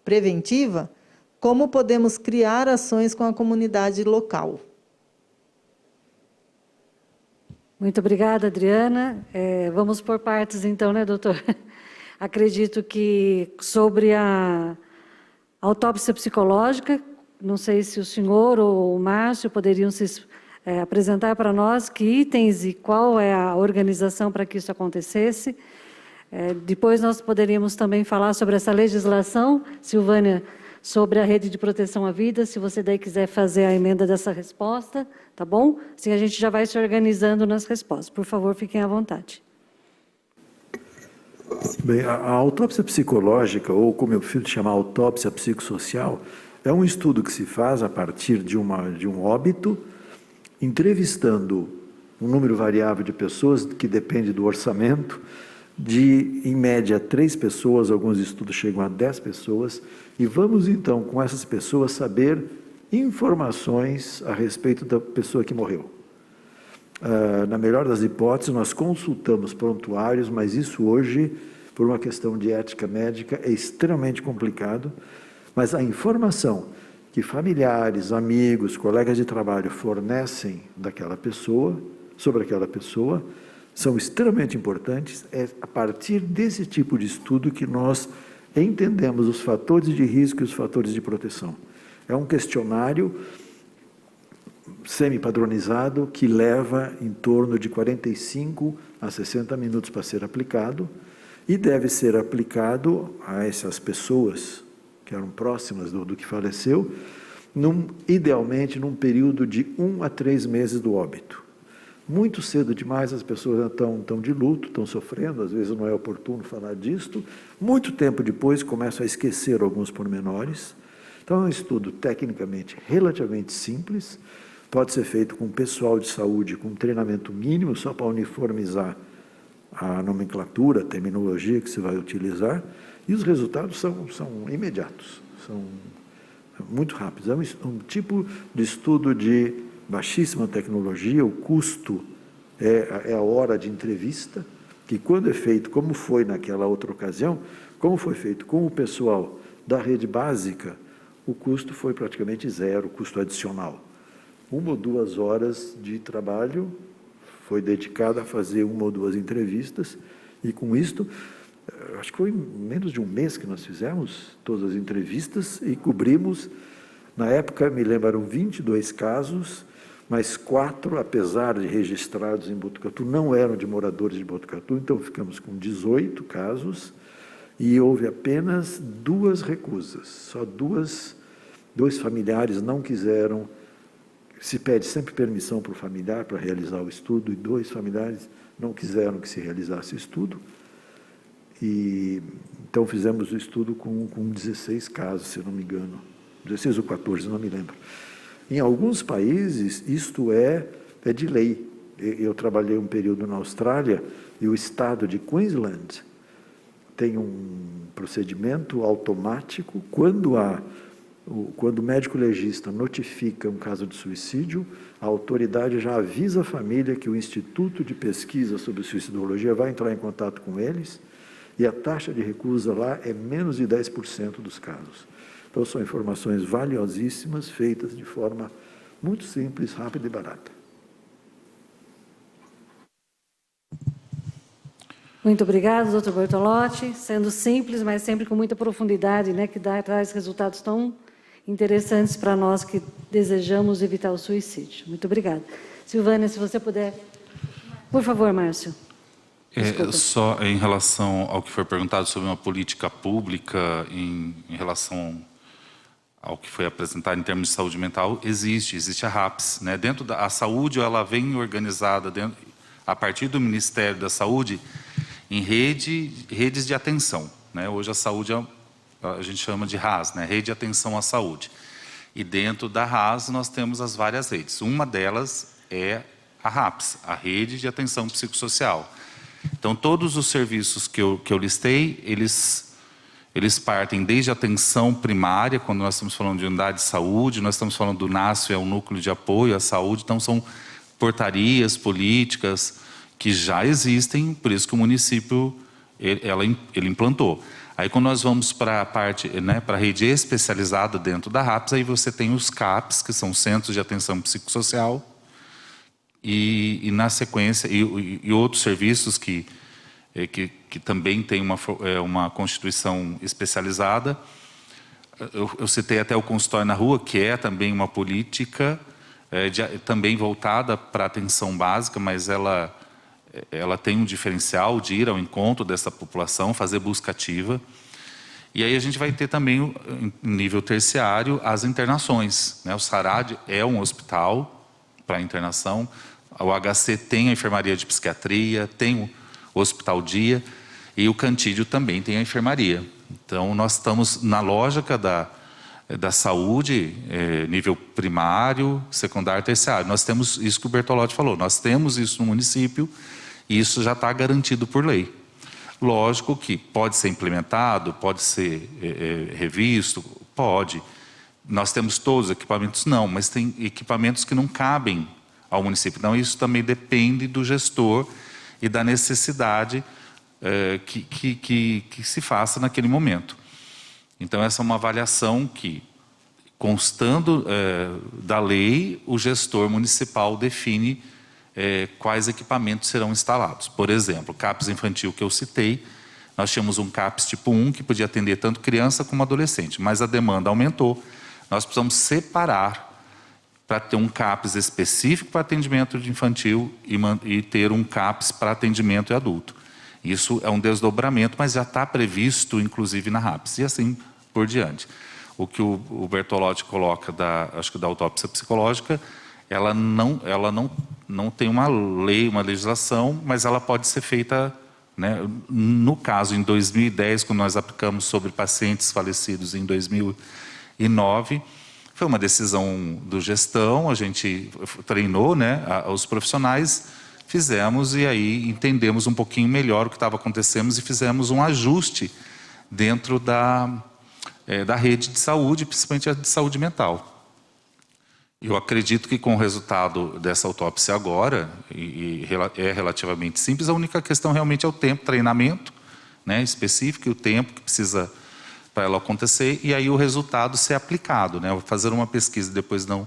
preventiva, como podemos criar ações com a comunidade local? Muito obrigada, Adriana. Vamos por partes, então, né, doutor? Acredito que sobre a autópsia psicológica, não sei se o senhor ou o Márcio poderiam se apresentar para nós que itens e qual é a organização para que isso acontecesse. Depois nós poderíamos também falar sobre essa legislação, Silvânia, sobre a rede de proteção à vida, se você daí quiser fazer a emenda dessa resposta, tá bom? Assim a gente já vai se organizando nas respostas. Por favor, fiquem à vontade. Bem, a autópsia psicológica, ou como eu prefiro chamar autópsia psicossocial, é um estudo que se faz a partir de um óbito, entrevistando um número variável de pessoas, que depende do orçamento, de, em média, 3 pessoas, alguns estudos chegam a 10 pessoas, e vamos, então, com essas pessoas, saber informações a respeito da pessoa que morreu. Na melhor das hipóteses, nós consultamos prontuários, mas isso hoje, por uma questão de ética médica, é extremamente complicado, mas a informação que familiares, amigos, colegas de trabalho fornecem daquela pessoa, sobre aquela pessoa, são extremamente importantes. É a partir desse tipo de estudo que nós entendemos os fatores de risco e os fatores de proteção. É um questionário semi-padronizado que leva em torno de 45 a 60 minutos para ser aplicado e deve ser aplicado a essas pessoas que eram próximas do que faleceu, idealmente num período de 1 a 3 meses do óbito. Muito cedo demais as pessoas estão de luto, estão sofrendo, às vezes não é oportuno falar disto. Muito tempo depois começam a esquecer alguns pormenores. Então é um estudo tecnicamente relativamente simples, pode ser feito com pessoal de saúde, com treinamento mínimo, só para uniformizar a nomenclatura, a terminologia que se vai utilizar, e os resultados são imediatos, são muito rápidos. É um tipo de estudo de baixíssima tecnologia, o custo é a hora de entrevista, que quando é feito, como foi naquela outra ocasião, como foi feito com o pessoal da rede básica, o custo foi praticamente zero, custo adicional. 1 ou 2 horas de trabalho foi dedicada a fazer 1 ou 2 entrevistas, e com isto, acho que foi menos de um mês que nós fizemos todas as entrevistas e cobrimos, na época, me lembro, eram 22 casos, mas 4, apesar de registrados em Botucatu, não eram de moradores de Botucatu, então ficamos com 18 casos, e houve apenas 2 recusas, só 2 familiares não quiseram. Se pede sempre permissão para o familiar para realizar o estudo, e 2 familiares não quiseram que se realizasse o estudo. E então fizemos o estudo com 16 casos, se não me engano, 16 ou 14, não me lembro. Em alguns países, isto é de lei. Eu trabalhei um período na Austrália, e o estado de Queensland tem um procedimento automático. Quando o médico legista notifica um caso de suicídio, a autoridade já avisa a família que o Instituto de Pesquisa sobre Suicidologia vai entrar em contato com eles, e a taxa de recusa lá é menos de 10% dos casos. Então, são informações valiosíssimas, feitas de forma muito simples, rápida e barata. Muito obrigada, doutor Bertolotti. Sendo simples, mas sempre com muita profundidade, né, que traz resultados tão interessantes para nós que desejamos evitar o suicídio. Muito obrigada. Silvânia, se você puder. Por favor, Márcio. Só em relação ao que foi perguntado sobre uma política pública em relação ao que foi apresentado em termos de saúde mental, existe a RAPS, né? A saúde, ela vem organizada a partir do Ministério da Saúde em redes de atenção, né? Hoje a saúde a gente chama de RAS, né? Rede de Atenção à Saúde. E dentro da RAS nós temos as várias redes. Uma delas é a RAPS, a Rede de Atenção Psicossocial. Então, todos os serviços que eu listei, eles partem desde a atenção primária, quando nós estamos falando de unidade de saúde, nós estamos falando do NASF, é o Núcleo de Apoio à Saúde, então são portarias, políticas que já existem, por isso que o município ele implantou. Aí quando nós vamos para a parte, né, para a rede especializada dentro da RAPS, aí você tem os CAPs, que são Centros de Atenção Psicossocial, e na sequência, e outros serviços que também tem uma constituição especializada. Eu citei até o consultório na rua, que é também uma política também voltada para a atenção básica, mas ela tem um diferencial de ir ao encontro dessa população, fazer busca ativa. E aí a gente vai ter também, em nível terciário, as internações, né? O SARAD é um hospital para internação, o HC tem a enfermaria de psiquiatria, tem o Hospital Dia, e o Cantídio também tem a enfermaria. Então, nós estamos na lógica da saúde, nível primário, secundário, terciário. Nós temos isso que o Bertolotti falou, nós temos isso no município, e isso já está garantido por lei. Lógico que pode ser implementado, pode ser revisto, pode. Nós temos todos os equipamentos? Não, mas tem equipamentos que não cabem ao município. Então, isso também depende do gestor e da necessidade que se faça naquele momento. Então, essa é uma avaliação que, constando da lei, o gestor municipal define quais equipamentos serão instalados. Por exemplo, o CAPS infantil que eu citei, nós tínhamos um CAPS tipo 1 que podia atender tanto criança como adolescente, mas a demanda aumentou, nós precisamos separar para ter um CAPS específico para atendimento de infantil e ter um CAPS para atendimento de adulto. Isso é um desdobramento, mas já está previsto, inclusive, na RAPS, e assim por diante. O que o Bertolotti coloca, acho que da autópsia psicológica, ela não não tem uma lei, uma legislação, mas ela pode ser feita, né? No caso, em 2010, quando nós aplicamos sobre pacientes falecidos em 2009, foi uma decisão do gestão, a gente treinou, né, os profissionais, fizemos e aí entendemos um pouquinho melhor o que estava acontecendo e fizemos um ajuste dentro da rede de saúde, principalmente a de saúde mental. Eu acredito que com o resultado dessa autópsia agora, é relativamente simples, a única questão realmente é o tempo, treinamento, né, específico, e o tempo que precisa para ela acontecer, e aí o resultado ser aplicado, né, fazer uma pesquisa e depois não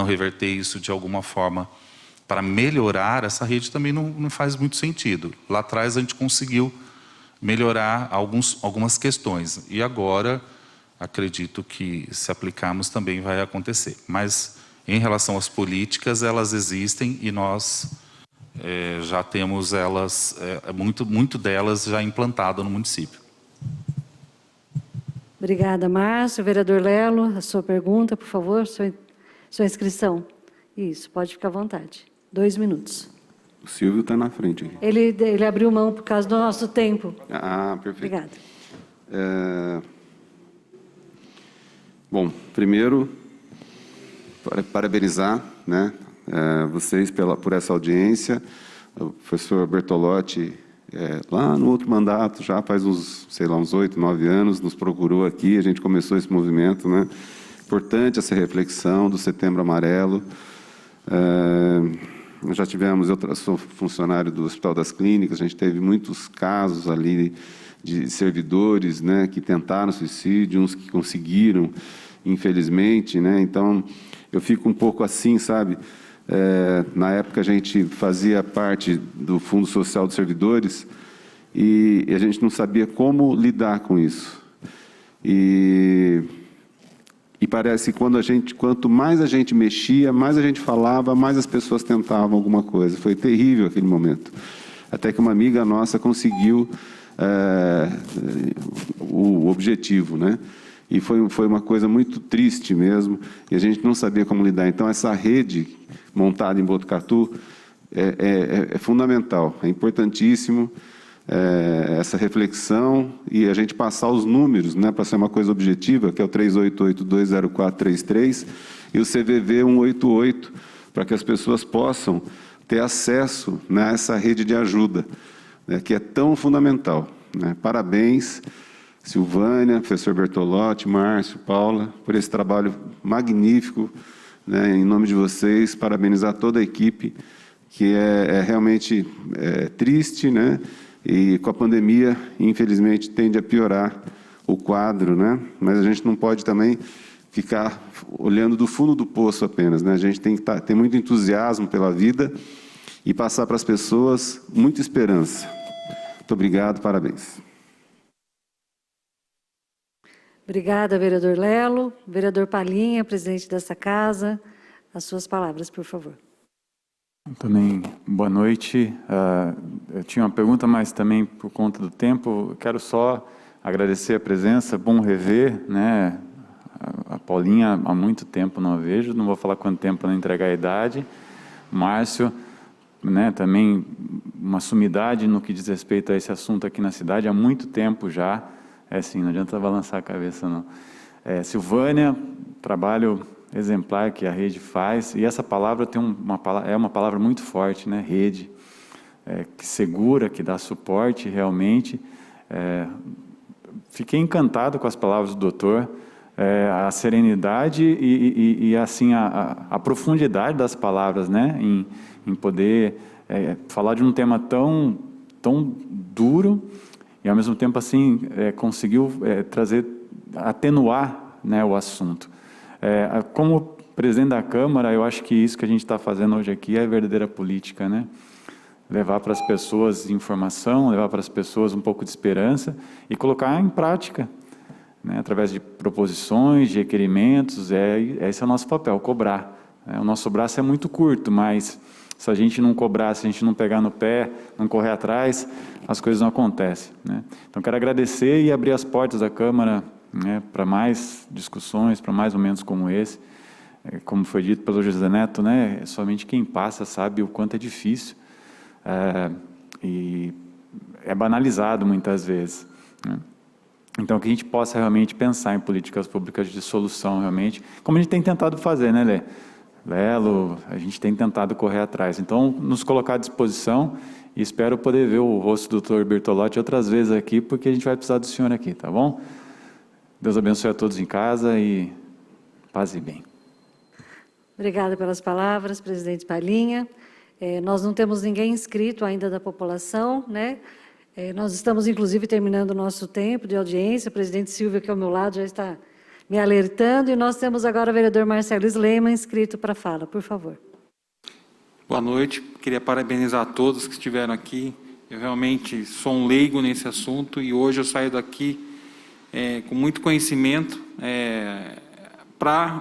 reverter isso de alguma forma para melhorar essa rede também não faz muito sentido. Lá atrás a gente conseguiu melhorar algumas questões, e agora acredito que se aplicarmos também vai acontecer. Mas em relação às políticas, elas existem e nós já temos elas, muito delas já implantadas no município. Obrigada, Márcio. Vereador Lelo, a sua pergunta, por favor, sua inscrição. Isso, pode ficar à vontade. 2 minutos. O Silvio está na frente aqui. Ele abriu mão por causa do nosso tempo. Ah, perfeito. Obrigada. Bom, primeiro, parabenizar, né, vocês por essa audiência. O professor Bertolotti, lá no outro mandato, já faz uns 8, 9 anos, nos procurou aqui, a gente começou esse movimento, né? Importante essa reflexão do Setembro Amarelo. Nós já tivemos, eu sou funcionário do Hospital das Clínicas, a gente teve muitos casos ali de servidores, né, que tentaram suicídio, uns que conseguiram, infelizmente, né? Então, eu fico um pouco assim, sabe? Na época a gente fazia parte do Fundo Social dos Servidores e a gente não sabia como lidar com isso. E parece que quanto mais a gente mexia, mais a gente falava, mais as pessoas tentavam alguma coisa. Foi terrível aquele momento. Até que uma amiga nossa conseguiu o objetivo, né? E foi uma coisa muito triste mesmo, e a gente não sabia como lidar. Então, essa rede montada em Botucatu é fundamental, é importantíssimo essa reflexão e a gente passar os números, né, para ser uma coisa objetiva, que é o 38820433 e o CVV 188, para que as pessoas possam ter acesso, né, a essa rede de ajuda, né, que é tão fundamental, né? Parabéns, Silvânia, professor Bertolotti, Márcio, Paula, por esse trabalho magnífico, né? Em nome de vocês, parabenizar toda a equipe, que é realmente triste, né? E com a pandemia, infelizmente, tende a piorar o quadro, né? Mas a gente não pode também ficar olhando do fundo do poço apenas, né? A gente tem que ter muito entusiasmo pela vida e passar para as pessoas muita esperança. Muito obrigado, parabéns. Obrigada, vereador Lelo. Vereador Palhinha, presidente dessa casa, as suas palavras, por favor. Também, boa noite. Eu tinha uma pergunta, mas também por conta do tempo, eu quero só agradecer a presença, bom rever, né? A Paulinha há muito tempo não a vejo, não vou falar quanto tempo para não entregar a idade. Márcio, né, também uma sumidade no que diz respeito a esse assunto aqui na cidade, há muito tempo já. Sim, não adianta balançar a cabeça, não. Silvânia, trabalho exemplar que a rede faz, e essa palavra é uma palavra muito forte, né? Rede, que segura, que dá suporte realmente. Fiquei encantado com as palavras do doutor, a serenidade e assim, a profundidade das palavras, né? Em poder falar de um tema tão duro, e ao mesmo tempo assim conseguiu atenuar, né, o assunto. Como presidente da Câmara, eu acho que isso que a gente está fazendo hoje aqui é verdadeira política, né? Levar para as pessoas informação, levar para as pessoas um pouco de esperança e colocar em prática, né, através de proposições, de requerimentos. Esse é o nosso papel, cobrar. O nosso braço é muito curto, mas se a gente não cobrar, se a gente não pegar no pé, não correr atrás, as coisas não acontecem, né? Então, quero agradecer e abrir as portas da Câmara, né, para mais discussões, para mais momentos como esse. como foi dito pelo José Neto, né, somente quem passa sabe o quanto é difícil, e é banalizado muitas vezes, né? Então, que a gente possa realmente pensar em políticas públicas de solução, realmente, como a gente tem tentado fazer, né, Lê? Lelo, a gente tem tentado correr atrás. Então, nos colocar à disposição e espero poder ver o rosto do Dr. Bertolotti outras vezes aqui, porque a gente vai precisar do senhor aqui, tá bom? Deus abençoe a todos em casa e paz e bem. Obrigada pelas palavras, presidente Palhinha. Nós não temos ninguém inscrito ainda da população, né? Nós estamos, inclusive, terminando o nosso tempo de audiência. O presidente Silvio, aqui ao meu lado, já está me alertando. E nós temos agora o vereador Marcelo Sleiman inscrito para a fala. Por favor. Boa noite. Queria parabenizar a todos que estiveram aqui. Eu realmente sou um leigo nesse assunto e hoje eu saio daqui com muito conhecimento,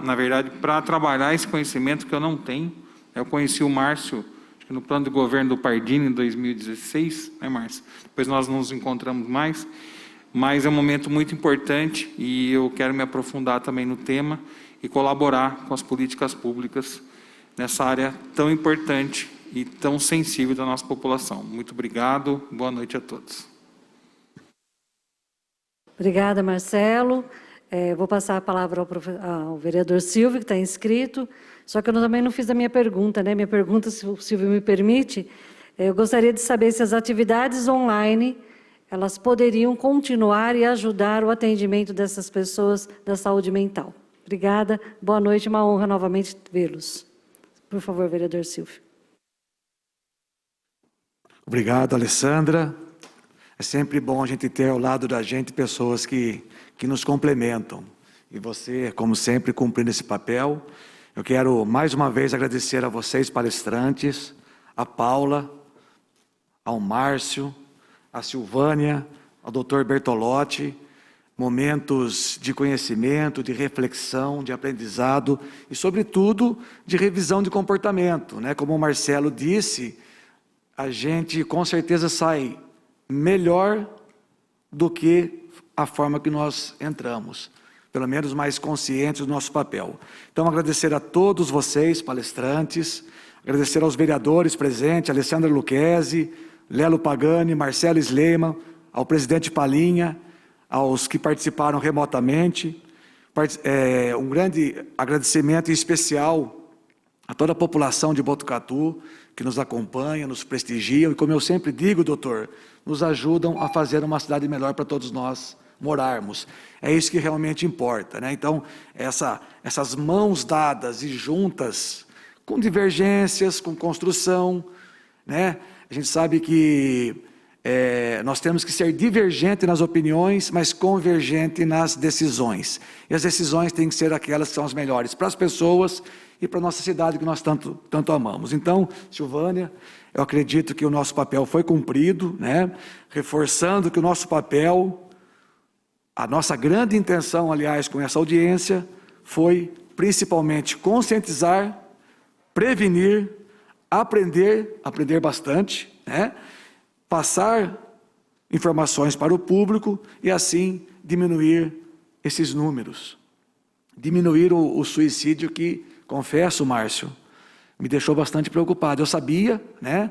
na verdade, para trabalhar esse conhecimento que eu não tenho. Eu conheci o Márcio no plano de governo do Pardini, em 2016, né, Márcio? Depois nós nos encontramos mais, mas é um momento muito importante e eu quero me aprofundar também no tema e colaborar com as políticas públicas nessa área tão importante e tão sensível da nossa população. Muito obrigado, boa noite a todos. Obrigada, Marcelo. Vou passar a palavra ao vereador Silvio, que está inscrito. Só que eu também não fiz a minha pergunta, né? Minha pergunta, se o Silvio me permite, eu gostaria de saber se as atividades online, elas poderiam continuar e ajudar o atendimento dessas pessoas da saúde mental. Obrigada, boa noite, uma honra novamente vê-los. Por favor, vereador Silvio. Obrigado, Alessandra. É sempre bom a gente ter ao lado da gente pessoas que nos complementam. E você, como sempre, cumprindo esse papel. Eu quero, mais uma vez, agradecer a vocês, palestrantes, a Paula, ao Márcio, a Silvânia, ao Dr. Bertolotti, momentos de conhecimento, de reflexão, de aprendizado e, sobretudo, de revisão de comportamento, né? Como o Marcelo disse, a gente com certeza sai melhor do que a forma que nós entramos, pelo menos mais conscientes do nosso papel. Então, agradecer a todos vocês, palestrantes, agradecer aos vereadores presentes, Alessandra Lucchesi, Lelo Pagani, Marcelo Sleiman, ao presidente Palhinha, aos que participaram remotamente. Um grande agradecimento em especial a toda a população de Botucatu, que nos acompanha, nos prestigiam, e como eu sempre digo, doutor, nos ajudam a fazer uma cidade melhor para todos nós morarmos. É isso que realmente importa, né? Então, essas mãos dadas e juntas, com divergências, com construção, né? A gente sabe que nós temos que ser divergente nas opiniões, mas convergente nas decisões. E as decisões têm que ser aquelas que são as melhores para as pessoas e para a nossa cidade que nós tanto amamos. Então, Silvânia, eu acredito que o nosso papel foi cumprido, né? Reforçando que o nosso papel, a nossa grande intenção, aliás, com essa audiência, foi principalmente conscientizar, prevenir, aprender bastante, né? Passar informações para o público e, assim, diminuir esses números. Diminuir o suicídio que, confesso, Márcio, me deixou bastante preocupado. Eu sabia, né?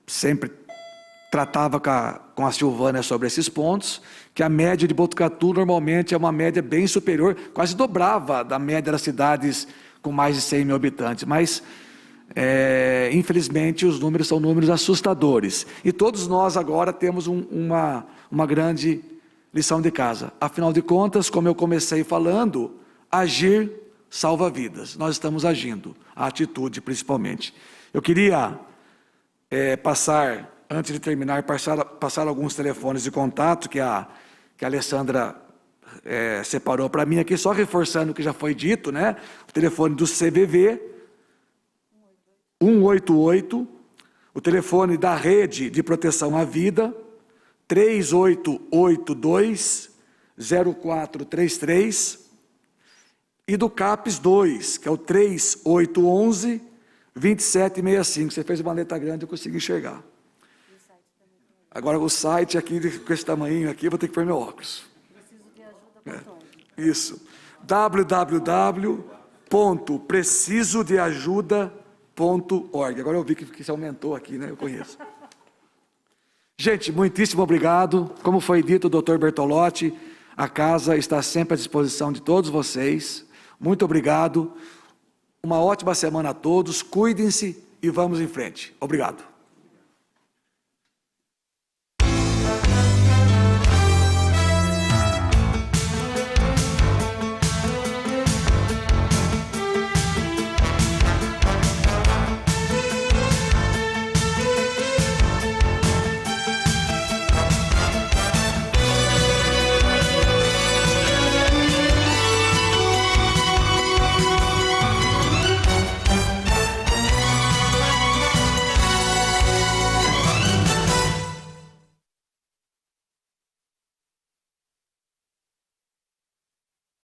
Sempre tratava com a Silvânia sobre esses pontos, que a média de Botucatu normalmente é uma média bem superior, quase dobrava da média das cidades com mais de 100 mil habitantes, mas infelizmente os números são números assustadores. E todos nós agora temos uma grande lição de casa. Afinal de contas, como eu comecei falando, agir salva vidas. Nós estamos agindo, a atitude principalmente. Eu queria passar, antes de terminar, passar alguns telefones de contato que a Alessandra separou para mim aqui, só reforçando o que já foi dito, né? O telefone do CVV, 188, o telefone da Rede de Proteção à Vida, 3882-0433, e do CAPES 2, que é o 3811-2765. Você fez uma letra grande, eu consegui enxergar. Agora, o site aqui, com esse tamanho aqui, eu vou ter que pôr meu óculos. Preciso de ajuda com Isso. www.precisodeajuda.org. Agora eu vi que isso aumentou aqui, né? Eu conheço. Gente, muitíssimo obrigado. Como foi dito, Dr. Bertolotti, a casa está sempre à disposição de todos vocês. Muito obrigado. Uma ótima semana a todos. Cuidem-se e vamos em frente. Obrigado.